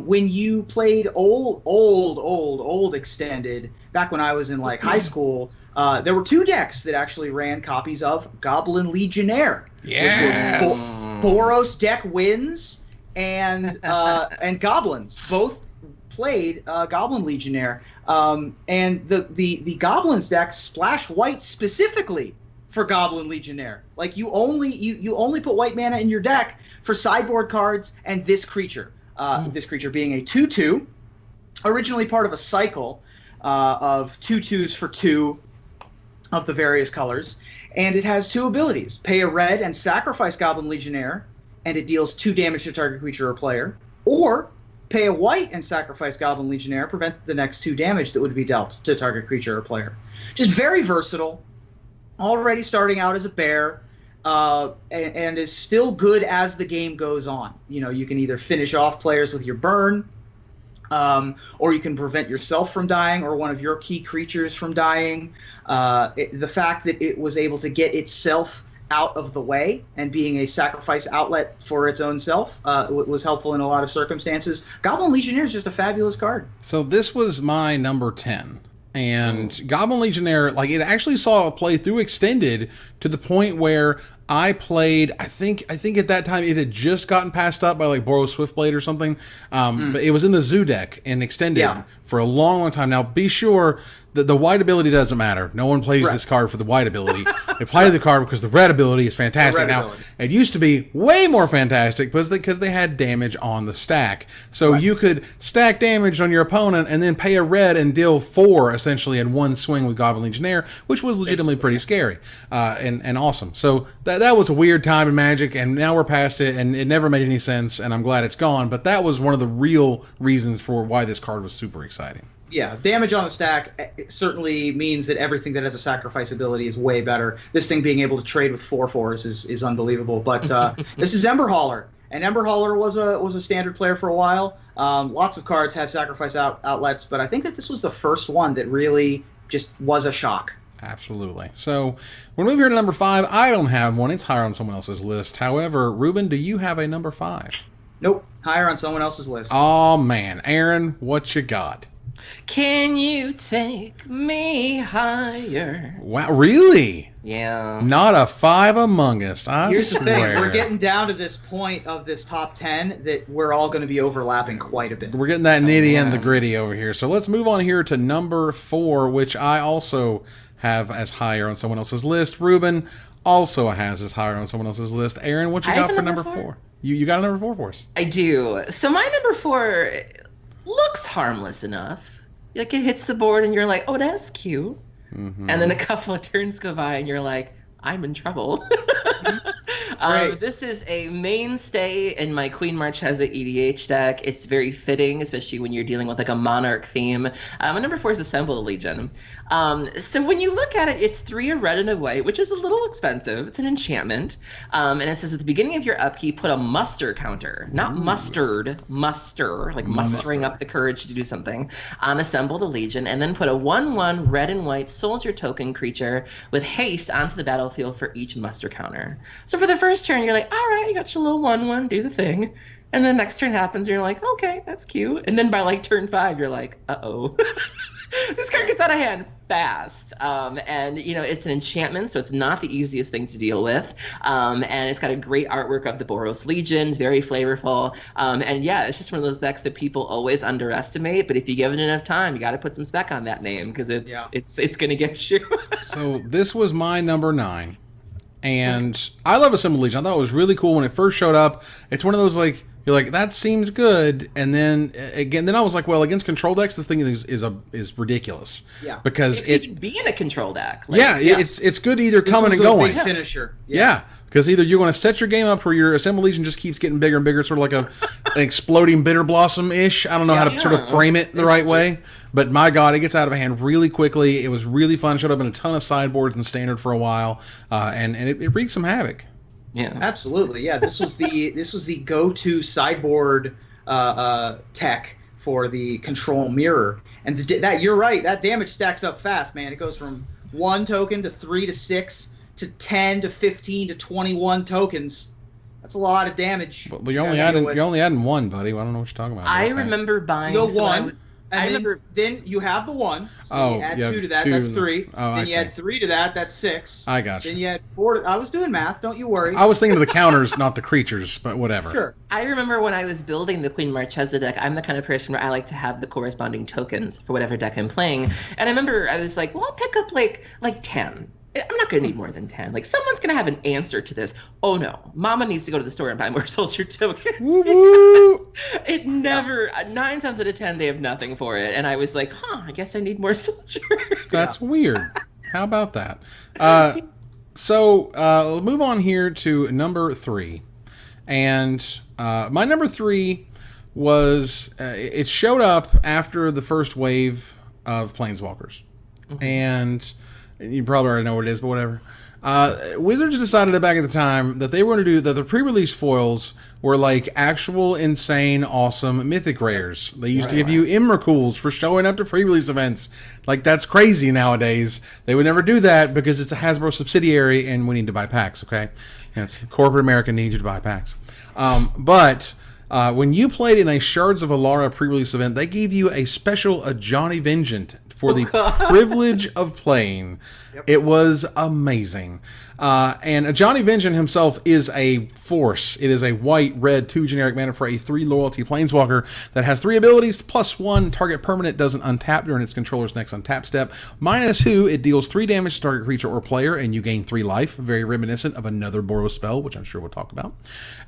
When you played old extended, back when I was in like high school, there were 2 decks that actually ran copies of Goblin Legionnaire. Yes. Boros deck wins and goblins both played Goblin Legionnaire, and the goblins deck splash white specifically for Goblin Legionnaire. Like you only put white mana in your deck for sideboard cards and this creature. This creature being a 2/2, originally part of a cycle of 2/2s for 2 of the various colors, and it has 2 abilities: pay a red and sacrifice Goblin Legionnaire, and it deals 2 damage to target creature or player, or pay a white and sacrifice Goblin Legionnaire, prevent the next 2 damage that would be dealt to target creature or player. Just very versatile, already starting out as a bear, and is still good as the game goes on. You know, you can either finish off players with your burn, or you can prevent yourself from dying or one of your key creatures from dying. The fact that it was able to get itself out of the way and being a sacrifice outlet for its own self was helpful in a lot of circumstances. Goblin Legionnaire is just a fabulous card. So this was my number 10. And Goblin Legionnaire, like, it actually saw a play through extended to the point where I played, I think at that time it had just gotten passed up by like Boros Swiftblade or something. But it was in the Zoo deck and extended for a long time. Now, be sure that the white ability doesn't matter. No one plays this card for the white ability. They play the card because the red ability is fantastic. Now, it used to be way more fantastic because they had damage on the stack. So you could stack damage on your opponent and then pay a red and deal 4 essentially in one swing with Goblin Legionnaire, which was legitimately pretty scary and awesome. So that was a weird time in Magic, and now we're past it, and it never made any sense, and I'm glad it's gone. But that was one of the real reasons for why this card was super exciting. Yeah, damage on the stack certainly means that everything that has a sacrifice ability is way better. This thing being able to trade with 4/4s is unbelievable. But this is Ember Hauler, and Ember Hauler was a standard player for a while. Lots of cards have sacrifice outlets, but I think that this was the first one that really just was a shock. Absolutely. So we're moving here to number 5. I don't have one. It's higher on someone else's list. However, Ruben, do you have a number 5? Nope, higher on someone else's list. Oh, man. Aaron, what you got? Can you take me higher? Wow, really? Yeah. Not a 5 among us, I Here's swear. the thing, we're getting down to this point of this top 10 that we're all going to be overlapping quite a bit. We're getting that nitty and the gritty over here. So let's move on here to number 4, which I also have as higher on someone else's list. Ruben also has as higher on someone else's list. Aaron, what you got for number 4? You got a number 4 for us? I do. So my number 4 looks harmless enough. Like, it hits the board and you're like, oh, that's cute. Mm-hmm. And then a couple of turns go by and you're like, I'm in trouble. This is a mainstay in my Queen Marchesa EDH deck. It's very fitting, especially when you're dealing with like a monarch theme. My number 4 is Assemble the Legion. So when you look at it, it's 3 a red and a white, which is a little expensive. It's an enchantment. And it says at the beginning of your upkeep, put a muster counter, not muster, like mustering up the courage to do something, on Assemble the Legion, and then put a 1/1 red and white soldier token creature with haste onto the battlefield for each muster counter. So for the first turn, you're like, all right, you got your little 1/1, do the thing. And then the next turn happens, and you're like, okay, that's cute. And then by like turn 5, you're like, uh-oh. This card gets out of hand fast. And, you know, it's an enchantment, so it's not the easiest thing to deal with. And it's got a great artwork of the Boros Legion, very flavorful. And yeah, it's just one of those decks that people always underestimate. But if you give it enough time, you got to put some spec on that name because it's going to get you. So this was my number 9. And I love Assemble Legion. I thought it was really cool when it first showed up. It's one of those, like, you're like, that seems good, and then I was like, well, against control decks, this thing is ridiculous. Yeah, because it can be in a control deck. Like, it's good either coming and going. Big finisher. Yeah, because either you're going to set your game up where your Assemble Legion just keeps getting bigger and bigger, sort of like an exploding bitter blossom ish. I don't know how to sort of frame it the right way, but my God, it gets out of hand really quickly. It was really fun. Showed up in a ton of sideboards and standard for a while, and it wreaked some havoc. Yeah, absolutely. Yeah, this was the go-to sideboard tech for the control mirror. And that you're right, that damage stacks up fast, man. It goes from 1 token to 3 to 6 to 10 to 15 to 21 tokens. That's a lot of damage. But you're only adding 1, buddy. I don't know what you're talking about. I remember buying the 1. Then you have the 1. So you add 2 to that, that's 3. Then you add 3 to that, that's 6. I got you. Then you add 4 I was doing math, don't you worry. I was thinking of the counters, not the creatures, but whatever. Sure. I remember when I was building the Queen Marchesa deck, I'm the kind of person where I like to have the corresponding tokens for whatever deck I'm playing. And I remember I was like, well, I'll pick up like 10. I'm not going to need more than 10. Like, someone's going to have an answer to this. Oh, no. Mama needs to go to the store and buy more soldier tokens. It never, 9 times out of 10, they have nothing for it. And I was like, I guess I need more soldier. That's weird. How about that? So we'll move on here to number 3. And my number 3 was, it showed up after the first wave of Planeswalkers. Mm-hmm. And you probably already know what it is, but whatever. Wizards decided back at the time that they were going to do that. The pre-release foils were like actual insane, awesome mythic rares. They used to give you Imracools for showing up to pre-release events. Like, that's crazy nowadays. They would never do that because it's a Hasbro subsidiary and we need to buy packs, okay? And it's corporate America needs you to buy packs. But when you played in a Shards of Alara pre-release event, they gave you a special Ajani Vengeant for the privilege of playing. Yep. It was amazing. And Ajani Vengeant himself is a force. It is a white, red, 2 generic mana for a 3 loyalty planeswalker that has 3 abilities. +1, target permanent doesn't untap during its controller's next untap step. -2, it deals 3 damage to target creature or player, and you gain 3 life. Very reminiscent of another Boros spell, which I'm sure we'll talk about.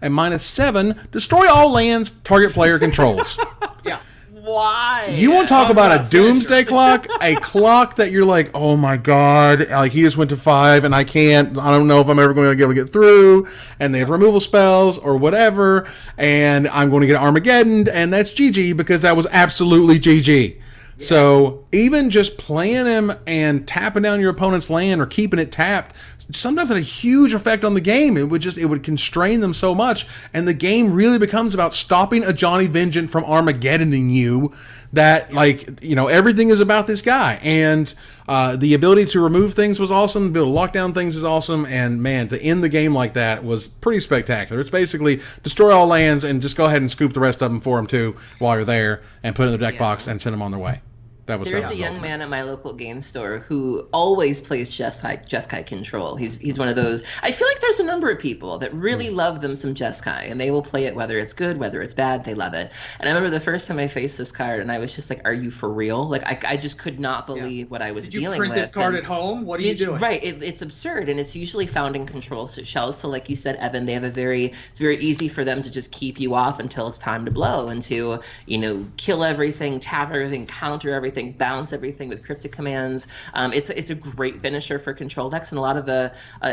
And -7, destroy all lands target player controls. Yeah. Why? You want to talk about a doomsday clock? A clock that you're like, oh my god, like he just went to 5 and I don't know if I'm ever going to be able to get through, and they have removal spells or whatever, and I'm going to get Armageddon, and that's GG because that was absolutely GG. Yeah. So even just playing him and tapping down your opponent's land or keeping it tapped sometimes had a huge effect on the game. It would constrain them so much, and the game really becomes about stopping a Ajani Vengeant from Armageddoning you. That, like, you know, everything is about this guy, and the ability to remove things was awesome. The ability to lock down things is awesome, and man, to end the game like that was pretty spectacular. It's basically destroy all lands and just go ahead and scoop the rest of them for them too while you're there, and put it in the deck box and send them on their way. There's a young man at my local game store who always plays Jeskai Control. He's one of those. I feel like there's a number of people that really love them some Jeskai, and they will play it whether it's good, whether it's bad. They love it. And I remember the first time I faced this card, and I was just like, "Are you for real?" Like I just could not believe what I was dealing with. Did you print this card at home? What are you doing? Right, it's absurd, and it's usually found in control shells. So like you said, Evan, they have it's very easy for them to just keep you off until it's time to blow, and to kill everything, tap everything, counter everything. Bounce everything with cryptic commands. It's a great finisher for control decks, and a lot of the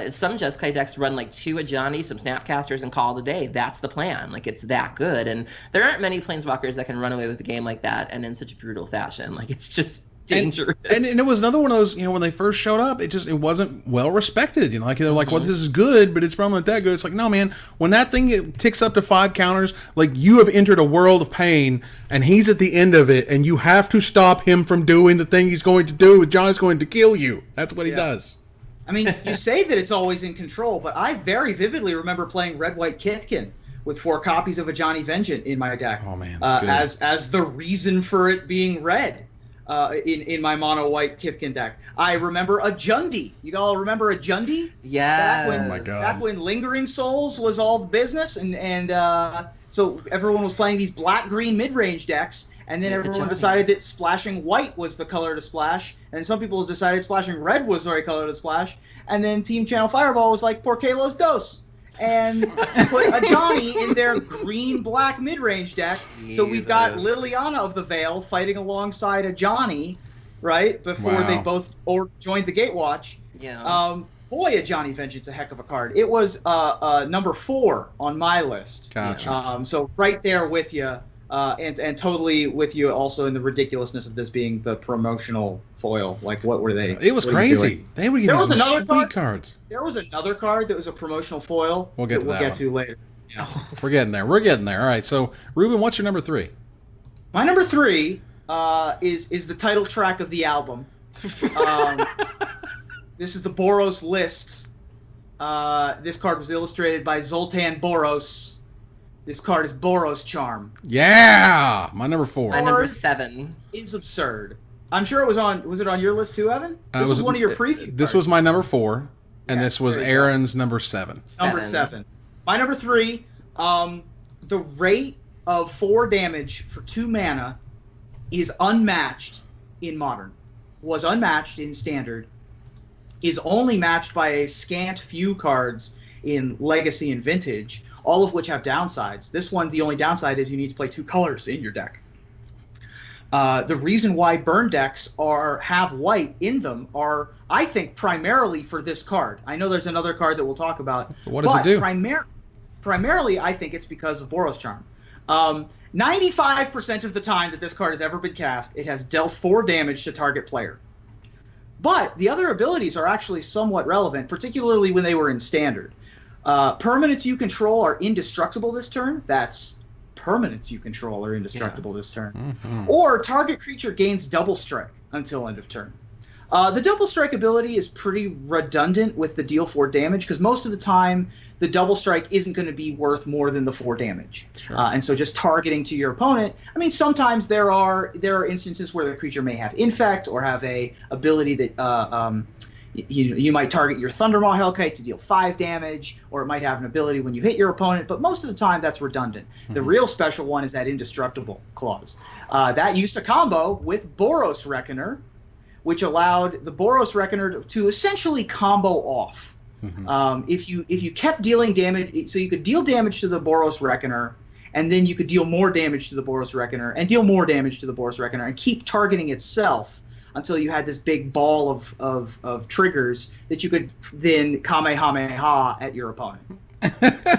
some Jeskai decks run like 2 Ajani, some Snapcasters, and call it a day. That's the plan. Like, it's that good, and there aren't many planeswalkers that can run away with a game like that and in such a brutal fashion. Like, it's just dangerous. And it was another one of those, when they first showed up, it wasn't well respected. Like, they're like, well, this is good, but it's probably not that good. It's like, no, man, when that thing ticks up to 5 counters, like, you have entered a world of pain, and he's at the end of it, and you have to stop him from doing the thing he's going to do. John's going to kill you. That's what he does. I mean, you say that it's always in control, but I very vividly remember playing Red-White Kithkin with 4 copies of Ajani Vengeant in my deck. Oh, man, that's good. As the reason for it being red. In my mono white Kithkin deck. I remember a Jundi. You all remember a Jundi? Yeah. Oh my God. Back when Lingering Souls was all the business, and so everyone was playing these black-green mid-range decks, and then everyone decided that splashing white was the color to splash, and some people decided splashing red was the right color to splash, and then Team Channel Fireball was like, por que los dos? And put a Johnny in their green-black mid-range deck. So we've got Liliana of the Veil fighting alongside a Johnny, right? Before they both joined the Gatewatch. Yeah. Boy, a Ajani Vengeance a heck of a card. It was number 4 on my list. Gotcha. So right there with you. And totally with you also in the ridiculousness of this being the promotional foil. Like, what were they? It was crazy. They would give us some sweet cards. There was another card that was a promotional foil. We'll get to later. We're getting there. We're getting there. All right. So, Ruben, what's your number 3? My number 3 is the title track of the album. This is the Boros list. This card was illustrated by Zoltan Boros. This card is Boros Charm. Yeah, my number 4. My number 7 is absurd. I'm sure it was on. Was it on your list too, Evan? This was one of your preview. This was my number 4, and this was Aaron's number 7. Number 7. My number 3. The rate of 4 damage for 2 mana is unmatched in Modern. Was unmatched in Standard. Is only matched by a scant few cards in Legacy and Vintage, all of which have downsides. This one, the only downside is you need to play 2 colors in your deck. The reason why burn decks have white in them are, I think, primarily for this card. I know there's another card that we'll talk about. What does it do? Primarily, I think it's because of Boros Charm. 95% of the time that this card has ever been cast, it has dealt 4 damage to target player. But the other abilities are actually somewhat relevant, particularly when they were in Standard. Permanents you control are indestructible this turn. That's permanents you control are indestructible this turn. Mm-hmm. Or target creature gains double strike until end of turn. The double strike ability is pretty redundant with the deal 4 damage because most of the time the double strike isn't going to be worth more than the 4 damage. Sure. And so just targeting to your opponent. I mean, sometimes there are instances where the creature may have infect or have a ability that you might target your Thundermaw Hellkite to deal 5 damage, or it might have an ability when you hit your opponent, but most of the time that's redundant. Mm-hmm. The real special one is that indestructible clause. That used to combo with Boros Reckoner, which allowed the Boros Reckoner to essentially combo off. Mm-hmm. If you kept dealing damage, so you could deal damage to the Boros Reckoner, and then you could deal more damage to the Boros Reckoner, and deal more damage to the Boros Reckoner, and keep targeting itself until you had this big ball of triggers that you could then Kamehameha at your opponent.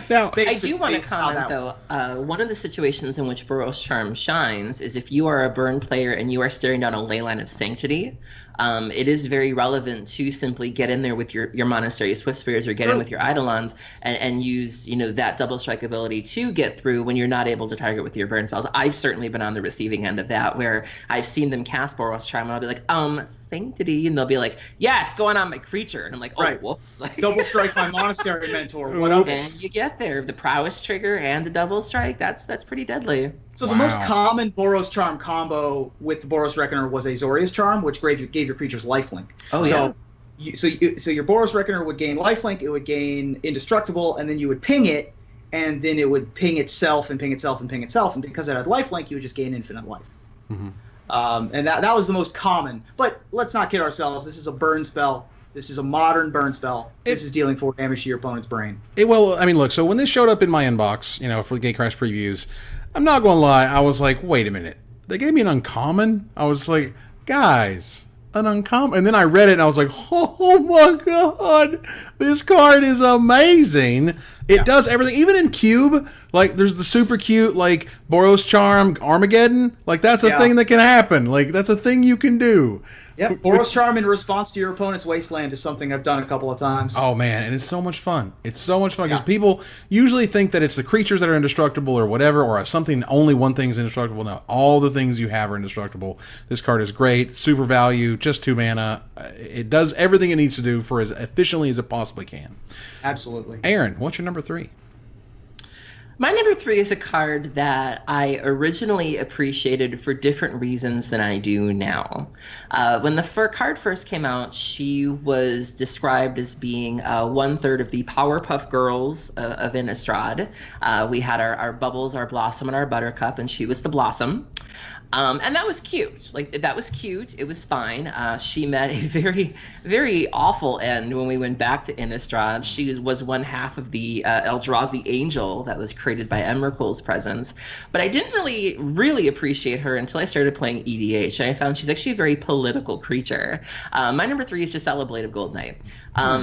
Now, I do want to comment, though, one of the situations in which Boros Charm shines is if you are a burn player and you are staring down a Leyline of Sanctity, it is very relevant to simply get in there with your Monastery Swift Spears or get in with your Eidolons and use that double strike ability to get through when you're not able to target with your burn spells. I've certainly been on the receiving end of that, where I've seen them cast Boros Charm and I'll be like, Sanctity, and they'll be like, yeah, it's going on my creature, and I'm like, whoops. Like, double strike my Monastery Mentor. What else? And you get there, the prowess trigger and the double strike. That's pretty deadly. So the most common Boros Charm combo with the Boros Reckoner was Azorius Charm, which gave your creatures lifelink. Oh, yeah. So your Boros Reckoner would gain lifelink, it would gain indestructible, and then you would ping it, and then it would ping itself and ping itself and ping itself, and because it had lifelink, you would just gain infinite life. Mm-hmm. And that was the most common. But let's not kid ourselves. This is a burn spell. This is a modern burn spell. This is dealing 4 damage to your opponent's brain. Look, so when this showed up in my inbox, for the Gatecrash previews, I'm not going to lie, I was like, wait a minute. They gave me an uncommon? I was like, guys, an uncommon? And then I read it and I was like, oh my god, this card is amazing. It does everything, even in Cube. Like, there's the super cute, like, Boros Charm, Armageddon. Like, that's a thing that can happen. Like, that's a thing you can do. Yep, Boros Charm in response to your opponent's Wasteland is something I've done a couple of times. Oh, man, and it's so much fun. It's so much fun, because people usually think that it's the creatures that are indestructible or whatever, or something, only one thing's indestructible. No, all the things you have are indestructible. This card is great, super value, just 2 mana. It does everything it needs to do for as efficiently as it possibly can. Absolutely. Aaron, what's your number 3? My number 3 is a card that I originally appreciated for different reasons than I do now. When the card first came out, she was described as being 1/3 of the Powerpuff Girls of Innistrad. We had our Bubbles, our Blossom, and our Buttercup, and she was the Blossom. And that was cute. That was cute. It was fine. She met a very, very awful end when we went back to Innistrad. She was one half of the Eldrazi Angel that was created by Emrakul's presence. But I didn't really appreciate her until I started playing EDH. And I found she's actually a very political creature. My number 3 is Gisela, Blade of Gold Knight.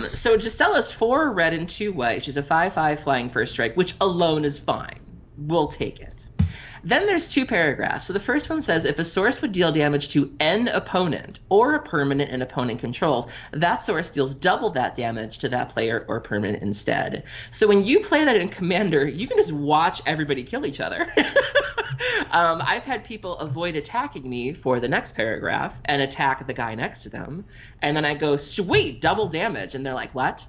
So Gisela's 4 red and 2 white. She's a 5/5 flying first strike, which alone is fine. We'll take it. Then there's 2 paragraphs. So the first one says, if a source would deal damage to an opponent or a permanent an opponent controls, that source deals double that damage to that player or permanent instead. So when you play that in Commander, you can just watch everybody kill each other. I've had people avoid attacking me for the next paragraph and attack the guy next to them. And then I go, sweet, double damage. And they're like, what?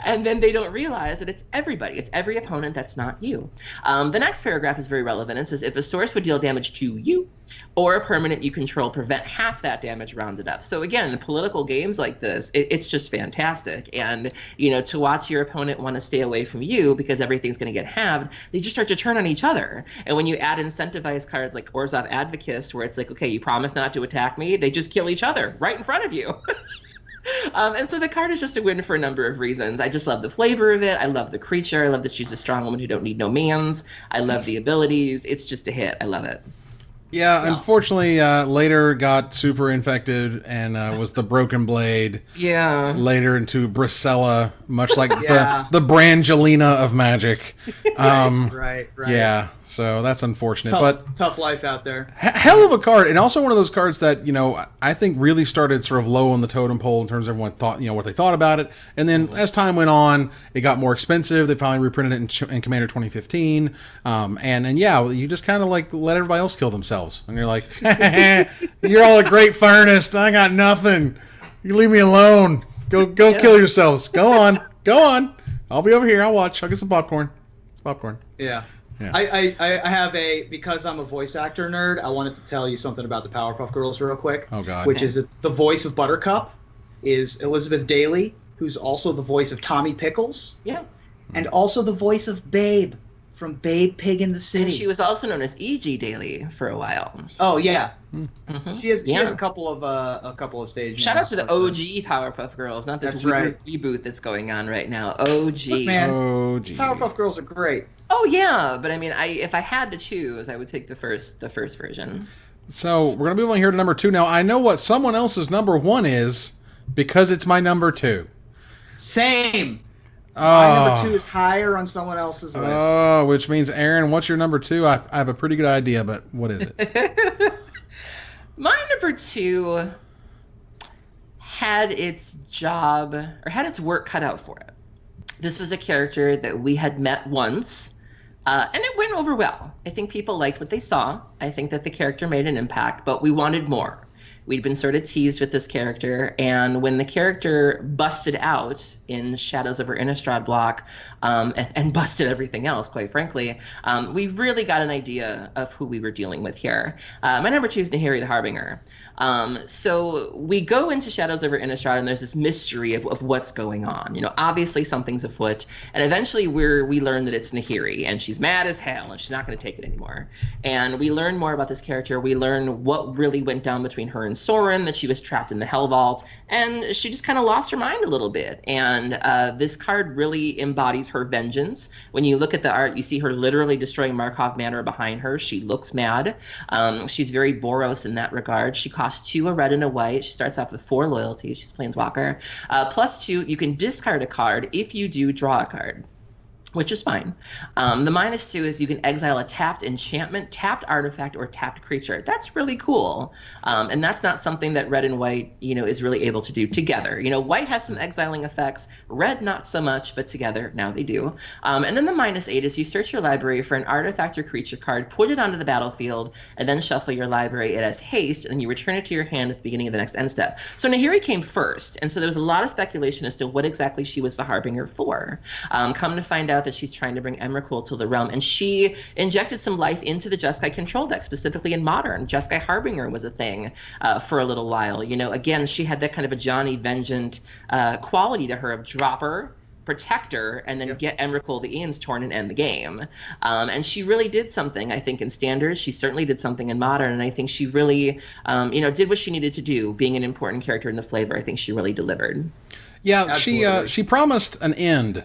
And then they don't realize that it's everybody. It's every opponent that's not you. The next paragraph is very relevant. It says, if a source would deal damage to you or a permanent you control, prevent half that damage rounded up. So again, in political games like this, it's just fantastic. And, you know, to watch your opponent want to stay away from you because everything's going to get halved, they just start to turn on each other. And when you add incentivized cards like Orzhov Advocus, where it's like, okay, you promise not to attack me, they just kill each other right in front of you. And so the card is just a win for a number of reasons. I just love the flavor of it. I love the creature. I love that she's a strong woman who don't need no mans. I love the abilities. It's just a hit. I love it. Yeah, unfortunately, later got super infected and was the Broken Blade. Yeah. Later into Bracella, much like the Brangelina of Magic. Right. Yeah, so that's unfortunate. Tough life out there. Hell of a card, and also one of those cards that, you know, I think really started sort of low on the totem pole in terms of everyone thought, you know, what they thought about it. And then as time went on, it got more expensive. They finally reprinted it in Commander 2015. And yeah, you just kind of like let everybody else kill themselves. And you're like, you're all a great furnace. I got nothing. You leave me alone. Go kill yourselves. Go on. I'll be over here. I'll watch. I'll get some popcorn. It's popcorn. Yeah. I have because I'm a voice actor nerd, I wanted to tell you something about the Powerpuff Girls real quick. Oh, God. Which is that the voice of Buttercup is Elizabeth Daly, who's also the voice of Tommy Pickles. Yeah. And also the voice of Babe from Babe Pig in the City. And she was also known as E.G. Daly for a while. Oh, yeah. Mm-hmm. She has a couple of stage Shout names. out to the OG Powerpuff Girls, not this weird reboot that's going on right now. OG. Look, man, OG. Powerpuff Girls are great. Oh yeah, but I mean, if I had to choose, I would take the first version. So we're gonna move on here to number 2 now. I know what someone else's number 1 is because it's my number 2. Same. My number 2 is higher on someone else's list. Oh, which means, Aaron, what's your number 2? I have a pretty good idea, but what is it? My number 2 had its job, or had its work cut out for it. This was a character that we had met once, and it went over well. I think people liked what they saw. I think that the character made an impact, but we wanted more. We'd been sort of teased with this character, and when the character busted out in Shadows Over Innistrad block, and busted everything else, quite frankly, we really got an idea of who we were dealing with here. My number 2 is Nahiri the Harbinger. So we go into Shadows Over Innistrad, and there's this mystery of what's going on. You know, obviously something's afoot, and eventually we learn that it's Nahiri, and she's mad as hell, and she's not going to take it anymore. And we learn more about this character. We learn what really went down between her and Sorin, that she was trapped in the Hell Vault, and she just kind of lost her mind a little bit. And this card really embodies her vengeance. When you look at the art, you see her literally destroying Markov Manor behind her. She looks mad. She's very Boros in that regard. She costs 2 a red and a white. She starts off with 4 loyalty. She's Planeswalker. +2, you can discard a card if you do draw a card, which is fine. The -2 is you can exile a tapped enchantment, tapped artifact, or tapped creature. That's really cool. And that's not something that red and white, you know, is really able to do together. You know, white has some exiling effects, red not so much, but together now they do. And then the -8 is you search your library for an artifact or creature card, put it onto the battlefield, and then shuffle your library. It has haste, and you return it to your hand at the beginning of the next end step. So Nahiri came first, and so there was a lot of speculation as to what exactly she was the Harbinger for. Come to find out that she's trying to bring Emrakul to the realm, and she injected some life into the Jeskai control deck, specifically in Modern. Jeskai Harbinger was a thing for a little while. You know, again, she had that kind of a Johnny Vengeant quality to her of dropper, protector, and then get Emrakul the Aeon's Torn and end the game. And she really did something, I think, in Standard. She certainly did something in Modern, and I think she really, you know, did what she needed to do, being an important character in the flavor. I think she really delivered. Yeah, she promised an end,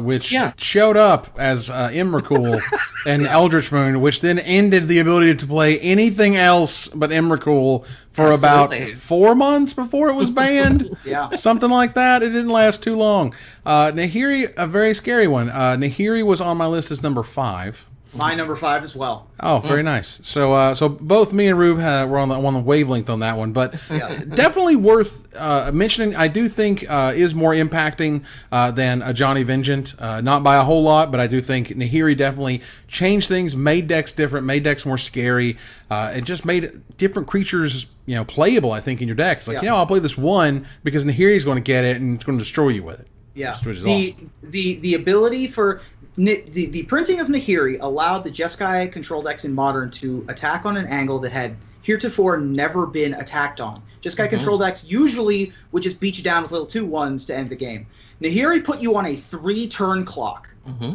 which showed up as Emrakul and Eldritch Moon, which then ended the ability to play anything else but Emrakul for about 4 months before it was banned. Something like that. It didn't last too long. Nahiri, a very scary one. Nahiri was on my list as number 5. My number 5 as well. Oh, very nice. So, so both me and Rube were on the wavelength on that one, but definitely worth mentioning. I do think is more impacting than a Johnny Vengeant, not by a whole lot, but I do think Nahiri definitely changed things, made decks different, made decks more scary. It just made different creatures, playable. I think in your deck, it's like, I'll play this one because Nahiri's going to get it and it's going to destroy you with it. Yeah, which is awesome. The ability for the printing of Nahiri allowed the Jeskai control decks in Modern to attack on an angle that had heretofore never been attacked on. Jeskai control decks usually would just beat you down with little 2/1s to end the game. Nahiri put you on a 3-turn clock.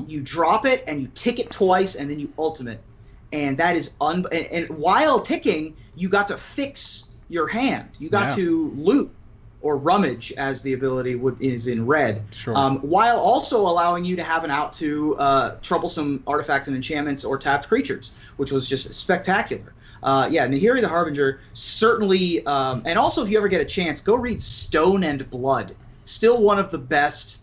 You drop it and you tick it twice, and then you ultimate. And that is and while ticking, you got to fix your hand. You got to loot. Or rummage, as the ability is in red, while also allowing you to have an out to troublesome artifacts and enchantments or tapped creatures, which was just spectacular. Nahiri the Harbinger certainly, and also if you ever get a chance, go read Stone and Blood. Still one of the best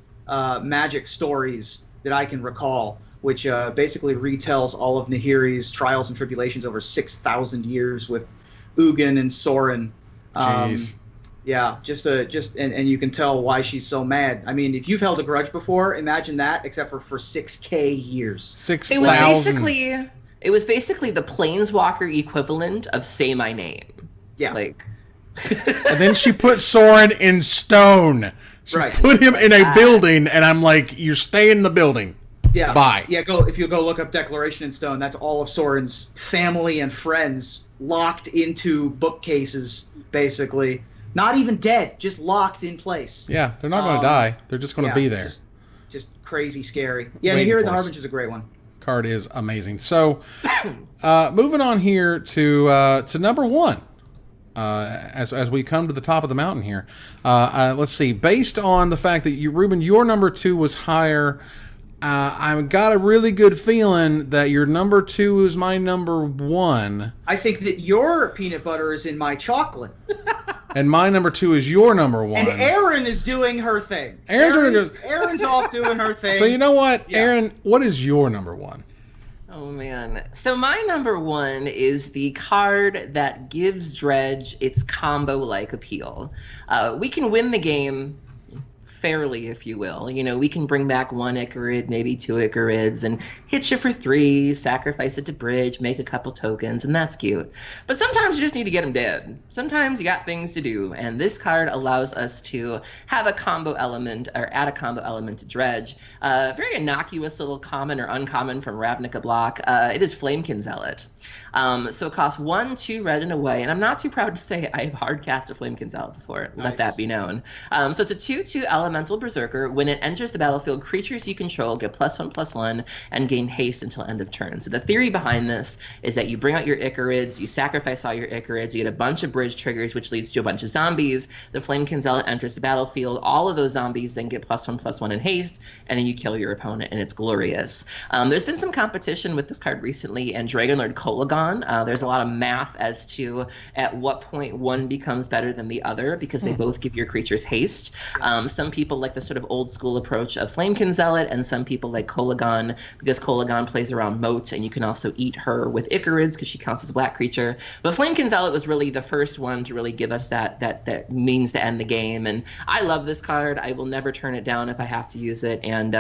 magic stories that I can recall, which basically retells all of Nahiri's trials and tribulations over 6,000 years with Ugin and Sorin. Jeez. Yeah, and you can tell why she's so mad. I mean, if you've held a grudge before, imagine that, except for 6K years. 6,000. It was basically the Planeswalker equivalent of Say My Name. Yeah. And then she put Soren in stone. She put him in a building, and I'm like, you're staying in the building. Yeah. Bye. Yeah, if you go look up Declaration in Stone, that's all of Soren's family and friends locked into bookcases, basically. Not even dead, just locked in place. Yeah, they're not going to die. They're just going to be there. Just crazy scary. Yeah, Nahiri the Harbinger is a great one. Card is amazing. So, moving on here to number 1. As we come to the top of the mountain here. Let's see. Based on the fact that Rueben, your number 2 was higher, I've got a really good feeling that your number 2 is my number 1. I think that your peanut butter is in my chocolate. And my number 2 is your number 1. And Erin is doing her thing. Erin's off doing her thing. So you know what, Erin, what is your number 1? Oh, man. So my number 1 is the card that gives Dredge its combo-like appeal. We can win the game fairly, if you will. We can bring back 1 Icarid, maybe 2 Icarids, and hit you for 3, sacrifice it to bridge, make a couple tokens, and that's cute. But sometimes you just need to get them dead. Sometimes you got things to do, and this card allows us to have a combo element, or add a combo element to Dredge. Very innocuous little common or uncommon from Ravnica block. It is Flamekin Zealot. So it costs 1, 2 red and away, and I'm not too proud to say I have hard cast a Flamekin Zealot before. Nice. Let that be known. So it's a 2/2 elemental berserker. When it enters the battlefield, creatures you control get +1/+1 and gain haste until end of turn. So the theory behind this is that you bring out your Icarids, you sacrifice all your Icarids, you get a bunch of bridge triggers, which leads to a bunch of zombies. The Flamekin Zealot enters the battlefield. All of those zombies then get +1/+1 in haste, and then you kill your opponent, and it's glorious. There's been some competition with this card recently, and Dragonlord Kolagon. There's a lot of math as to at what point one becomes better than the other, because they both give your creatures haste. Some people like the sort of old school approach of Flamekin Zealot, and some people like Kolagon, because Kolagon plays around Moat, and you can also eat her with Icarids because she counts as a black creature. But Flamekin Zealot was really the first one to really give us that means to end the game, and I love this card. I will never turn it down if I have to use it, and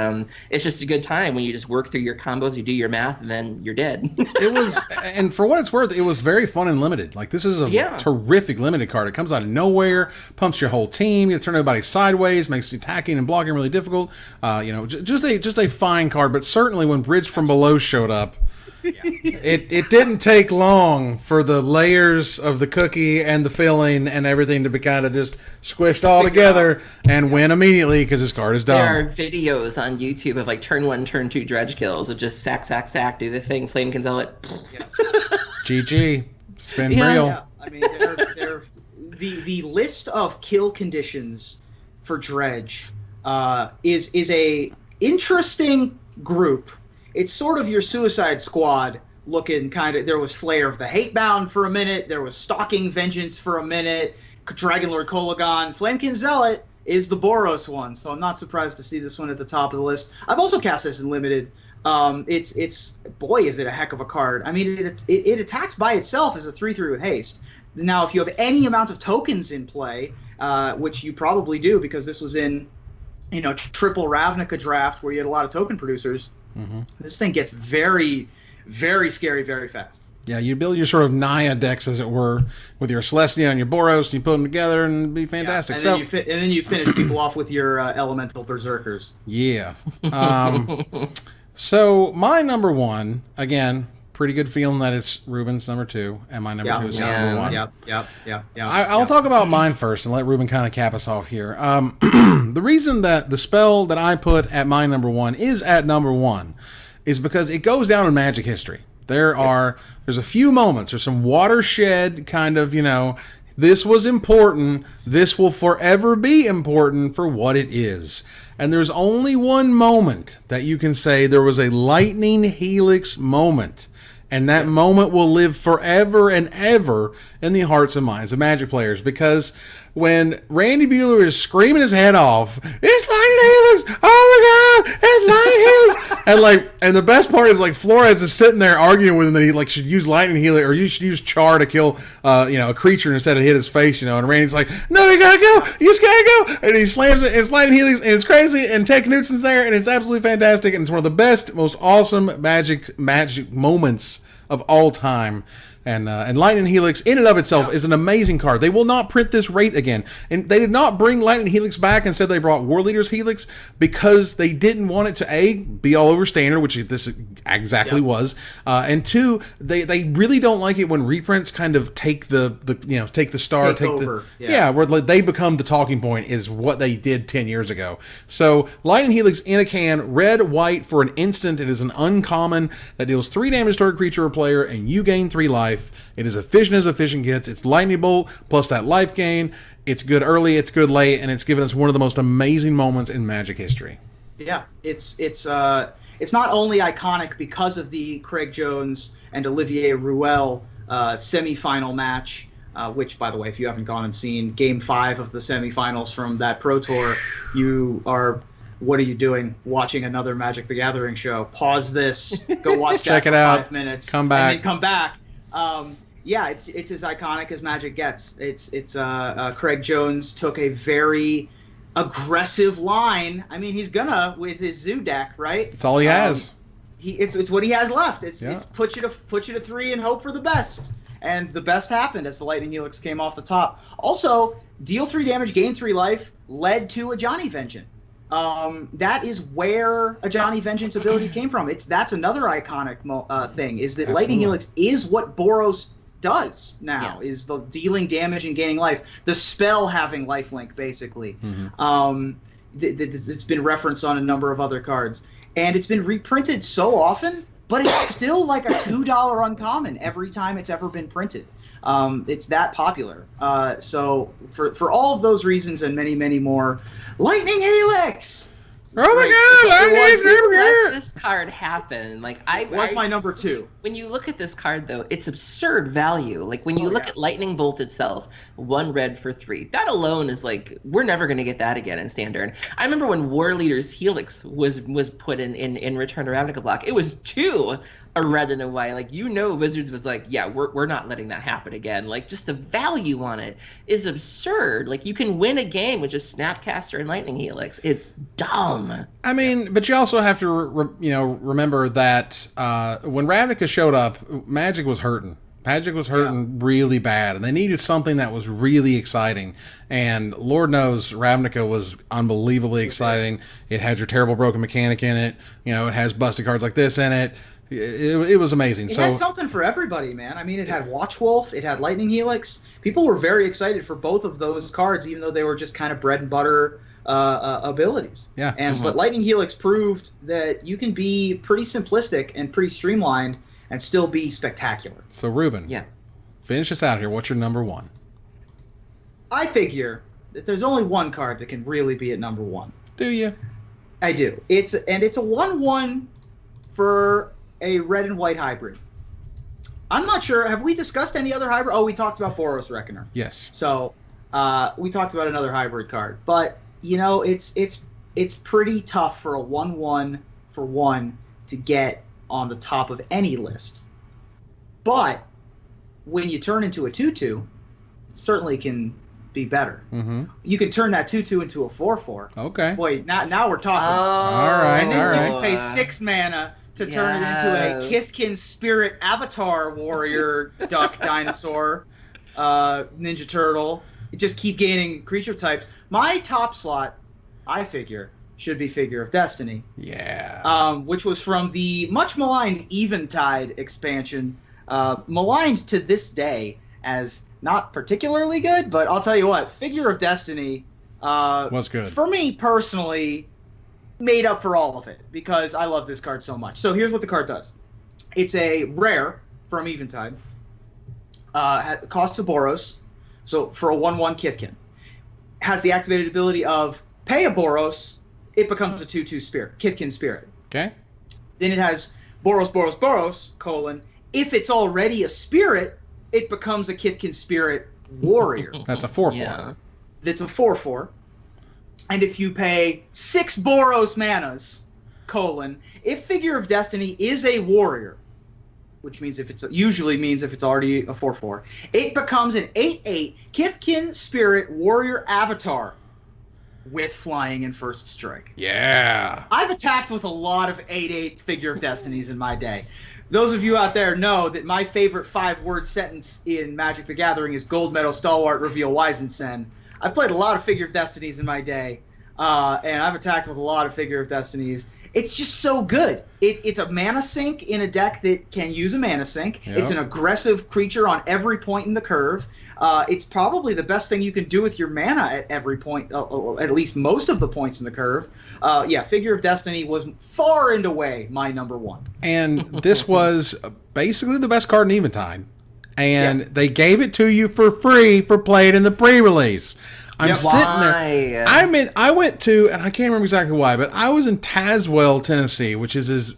it's just a good time when you just work through your combos, you do your math, and then you're dead. It was, and for what it's worth, it was very fun and limited. Like, this is a terrific limited card. It comes out of nowhere, pumps your whole team, you turn everybody sideways, makes attacking and blocking really difficult. Just a fine card, but certainly when Bridge from Below showed up, it didn't take long for the layers of the cookie and the filling and everything to be kind of just squished all together and win immediately, because this card is dumb. There are videos on YouTube of like turn 1, turn 2 dredge kills of just sack, do the thing, Flamekin Zealot. GG. Spin real. Yeah. I mean, they're the list of kill conditions for Dredge is a interesting group. It's sort of your Suicide Squad looking kind of. There was Flayer of the Hatebound for a minute. There was Stalking Vengeance for a minute. Dragonlord Kolagon. Flamekin Zealot is the Boros one, so I'm not surprised to see this one at the top of the list. I've also cast this in limited. It's boy, is it a heck of a card. I mean, it attacks by itself as a 3/3 with haste. Now, if you have any amount of tokens in play, which you probably do because this was in, triple Ravnica draft where you had a lot of token producers, this thing gets very, very scary very fast. Yeah, you build your sort of Naya decks, as it were, with your Celestia and your Boros, and you put them together, and it'd be fantastic. Yeah, and then you finish people off with your elemental berserkers. Yeah. So my number one, again, pretty good feeling that it's Ruben's number two, and my number two is number one. Yep. I'll talk about mine first and let Ruben kind of cap us off here. The reason that the spell that I put at my number one is at number one is because it goes down in Magic history. There's a few moments, there's some watershed kind of, this was important, this will forever be important for what it is. And there's only one moment that you can say there was a Lightning Helix moment. And that moment will live forever and ever in the hearts and minds of Magic players. Because when Randy Buehler is screaming his head off, it's Lightning Helix! Oh my God! It's Lightning Helix! And the best part is Flores is sitting there arguing with him that he should use Lightning Helix or you should use Char to kill a creature instead of hit his face, and Randy's like, no, you gotta go! You just gotta go! And he slams it, and it's Lightning Helix, and it's crazy, and Ted Knutson's there, and it's absolutely fantastic, and it's one of the best, most awesome magic moments of all time. And Lightning Helix in and of itself is an amazing card. They will not print this rate again. And they did not bring Lightning Helix back. Instead, they brought War Leader's Helix because they didn't want it to, be all over standard, which this exactly was. And two, they really don't like it when reprints kind of take the star, take over. Where they become the talking point is what they did 10 years ago. So Lightning Helix in a can, red, white for an instant. It is an uncommon that deals 3 damage to target creature or player, and you gain 3 life. It is efficient as efficient gets. It's Lightning Bolt plus that life gain. It's good early, it's good late, and it's given us one of the most amazing moments in Magic history. Yeah, it's not only iconic because of the Craig Jones and Olivier Rouel semifinal match, which, by the way, if you haven't gone and seen Game 5 of the semifinals from that Pro Tour, what are you doing? Watching another Magic the Gathering show. Pause this. Go watch that Check it for out. 5 minutes. Come back. And then come back. It's as iconic as Magic gets. Craig Jones took a very aggressive line. I mean, he's gonna with his Zoo deck, right? That's all he has. It's what he has left. It's put you to 3 and hope for the best. And the best happened as the Lightning Helix came off the top. Also, deal 3 damage, gain 3 life, led to a Johnny Vengeance. That is where a Johnny Vengeance ability came from. That's another iconic thing, is that Absolutely. Lightning Helix is what Boros does now, is the dealing damage and gaining life. The spell having lifelink, basically. It's been referenced on a number of other cards. And it's been reprinted so often, but it's still like a $2 uncommon every time it's ever been printed. It's that popular. So for all of those reasons and many, many more, Lightning Helix! Oh my God! Let this card happen. It was my number 2. When you look at this card, though, it's absurd value. When you look at Lightning Bolt itself, 1 red for 3. That alone is we're never going to get that again in Standard. I remember when War Leader's Helix was put in Return to Ravnica block. It was 2, a red and a white. Wizards was we're not letting that happen again. Just the value on it is absurd. You can win a game with just Snapcaster and Lightning Helix. It's dumb. I mean, but you also have to remember that when Ravnica showed up, Magic was hurting. Magic was hurting really bad, and they needed something that was really exciting. And Lord knows Ravnica was unbelievably exciting. It had your terrible broken mechanic in it. It has busted cards like this in it. It was amazing. It had something for everybody, man. I mean, it had Watchwolf, it had Lightning Helix. People were very excited for both of those cards, even though they were just kind of bread and butter abilities. But Lightning Helix proved that you can be pretty simplistic and pretty streamlined and still be spectacular. So Ruben, finish us out here. What's your number 1? I figure that there's only one card that can really be at number 1. Do you? I do. It's a 1/1 for a red and white hybrid. I'm not sure. Have we discussed any other hybrid? Oh, we talked about Boros Reckoner. Yes. So we talked about another hybrid card, but it's pretty tough for a 1/1 for 1 to get on the top of any list. But when you turn into a 2/2, it certainly can be better. Mm-hmm. You can turn that 2/2 into a 4/4. Okay. Boy, now we're talking. All right. And then all you right. can pay 6 mana to turn it into a Kithkin Spirit Avatar Warrior Duck Dinosaur Ninja Turtle. Just keep gaining creature types. My top slot, I figure, should be Figure of Destiny. Yeah. Which was from the much maligned Eventide expansion. Maligned to this day as not particularly good, but I'll tell you what, Figure of Destiny was good. For me personally, made up for all of it because I love this card so much. So here's what the card does. It's a rare from Eventide. Costs a Boros. So for a 1/1 Kithkin. Has the activated ability of pay a Boros, it becomes a 2/2 Spirit, Kithkin Spirit. Okay. Then it has Boros, colon, if it's already a Spirit, it becomes a Kithkin Spirit Warrior. That's a 4/4. Yeah. That's a 4/4. And if you pay 6 Boros manas, colon, if Figure of Destiny is a warrior, which means usually means if it's already a 4/4, it becomes an 8/8 Kithkin Spirit Warrior Avatar with flying and first strike. Yeah. I've attacked with a lot of 8/8 Figure of Destinies in my day. Those of you out there know that my favorite 5-word sentence in Magic the Gathering is Gold Medal Stalwart Reveal Wisensen. I've played a lot of Figure of Destinies in my day, and I've attacked with a lot of Figure of Destinies. It's just so good. It's a mana sink in a deck that can use a mana sink. Yep. It's an aggressive creature on every point in the curve. It's probably the best thing you can do with your mana at every point, at least most of the points in the curve. Figure of Destiny was far and away my number one. And this was basically the best card in Eventide. And they gave it to you for free for playing in the pre-release. I'm sitting there. I went to, and I can't remember exactly why, but I was in Tazewell, Tennessee, which is as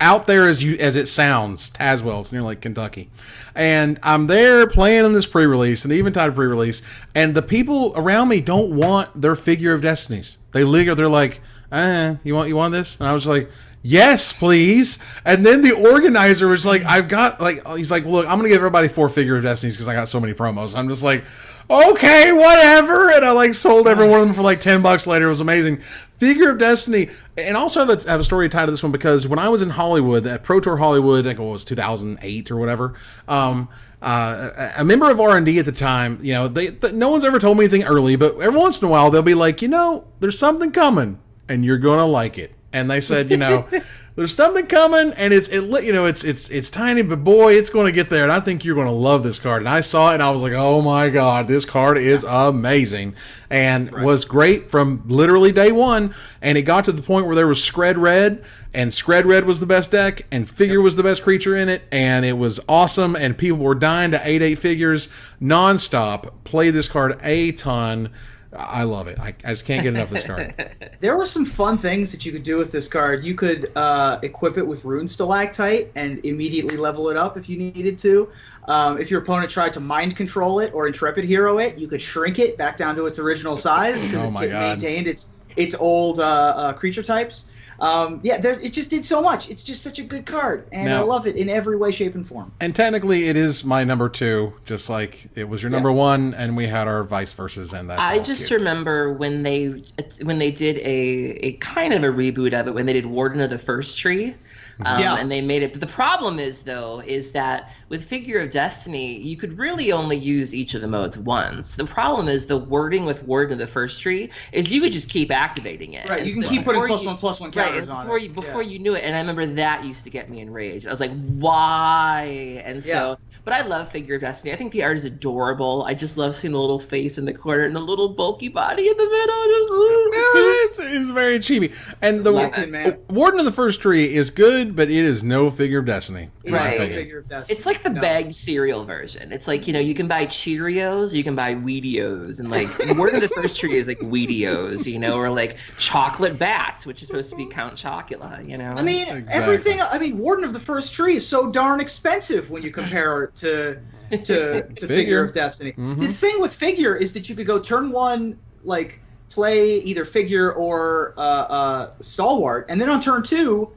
out there as it sounds. Tazewell, it's near like Kentucky, and I'm there playing in this pre-release, an Eventide pre-release, and the people around me don't want their Figure of Destinies. They're like, you want this? And I was like, yes, please. And then the organizer was like, he's like, look, I'm going to give everybody 4 Figure of Destinies because I got so many promos. I'm just like, okay, whatever. And I sold every one of them for $10 later. It was amazing. Figure of Destiny. And also I have a story tied to this one because when I was in Hollywood, at Pro Tour Hollywood, I think it was 2008 or whatever, a member of R&D at the time, no one's ever told me anything early, but every once in a while they'll be like, there's something coming and you're going to like it. And they said, there's something coming, and it's tiny, but boy, it's going to get there. And I think you're going to love this card. And I saw it, and I was like, oh my god, this card is amazing, and was great from literally day one. And it got to the point where there was Skred Red, and Skred Red was the best deck, and Figure was the best creature in it, and it was awesome. And people were dying to 8/8 Figures nonstop. Play this card a ton. I love it. I just can't get enough of this card. There were some fun things that you could do with this card. You could equip it with Rune Stalactite and immediately level it up if you needed to. If your opponent tried to mind control it or Intrepid Hero it, you could shrink it back down to its original size because it maintained its old creature types. It just did so much. It's just such a good card, and I love it in every way, shape, and form. And technically, it is my number 2, just like it was your number 1, and we had our vice versa, and that's I just remember when they did a kind of a reboot of it, when they did Warden of the First Tree. And they made it. But the problem is that with Figure of Destiny, you could really only use each of the modes once. The problem is the wording with Warden of the First Tree is you could just keep activating it. Right, you can keep putting +1/+1 counters on it. Before you knew it, and I remember that used to get me enraged. I was like, why? And so, but I love Figure of Destiny. I think the art is adorable. I just love seeing the little face in the corner and the little bulky body in the middle. It's very chibi. And the Warden of the First Tree is good, but it is no Figure of Destiny. It's like the bagged cereal version. It's like, you can buy Cheerios, you can buy Wheatios, and Warden of the First Tree is like Wheatios, or like Chocolate Bats, which is supposed to be Count Chocula, I mean, everything. I mean, Warden of the First Tree is so darn expensive when you compare it to Figure of Destiny. Mm-hmm. The thing with Figure is that you could go turn 1, play either Figure or Stalwart, and then on turn 2,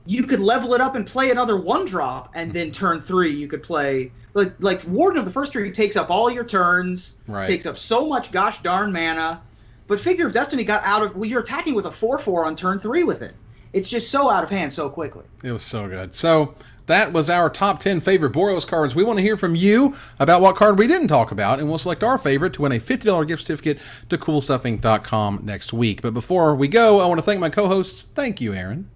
you could level it up and play another 1-drop, and then turn 3 you could play like Warden of the First Tree takes up all your turns, takes up so much gosh darn mana. But Figure of Destiny got out of you're attacking with a 4/4 on turn 3 with it. It's just so out of hand so quickly. It was so good. So that was our top 10 favorite Boros cards. We want to hear from you about what card we didn't talk about, and we'll select our favorite to win a $50 gift certificate to CoolStuffInc.com next week. But before we go, I want to thank my co-hosts. Thank you, Aaron.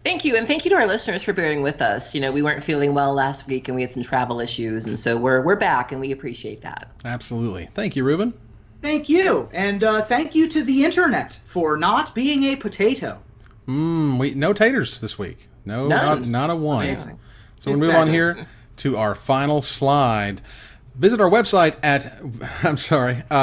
Thank you, and thank you to our listeners for bearing with us. You know, we weren't feeling well last week, and we had some travel issues, and so we're back, and we appreciate that. Absolutely. Thank you, Rueben. Thank you, and thank you to the internet for not being a potato. No taters this week. No, not a one. Amazing. So we'll move on here to our final slide. Visit our website at,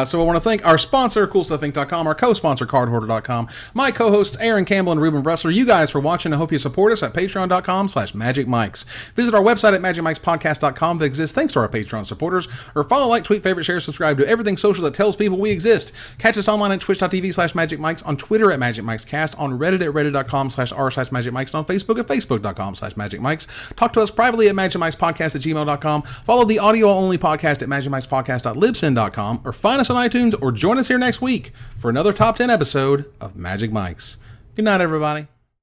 so I want to thank our sponsor, CoolStuffInc.com, our co-sponsor, CardHoarder.com, my co-hosts, Aaron Campbell and Rueben Bressler, you guys for watching. I hope you support us at Patreon.com/MagicMikes. Visit our website at MagicMikesPodcast.com that exists thanks to our Patreon supporters, or follow, like, tweet, favorite, share, subscribe to everything social that tells people we exist. Catch us online at Twitch.tv/MagicMikes, on Twitter at MagicMikesCast, on Reddit at Reddit.com/r/MagicMikes, and on Facebook at Facebook.com/MagicMikes. Talk to us privately at MagicMikesPodcast@gmail.com. Follow the audio-only podcast at MagicMikesPodcast.libsyn.com, or find us on iTunes, or join us here next week for another Top 10 episode of Magic Mikes. Good night, everybody.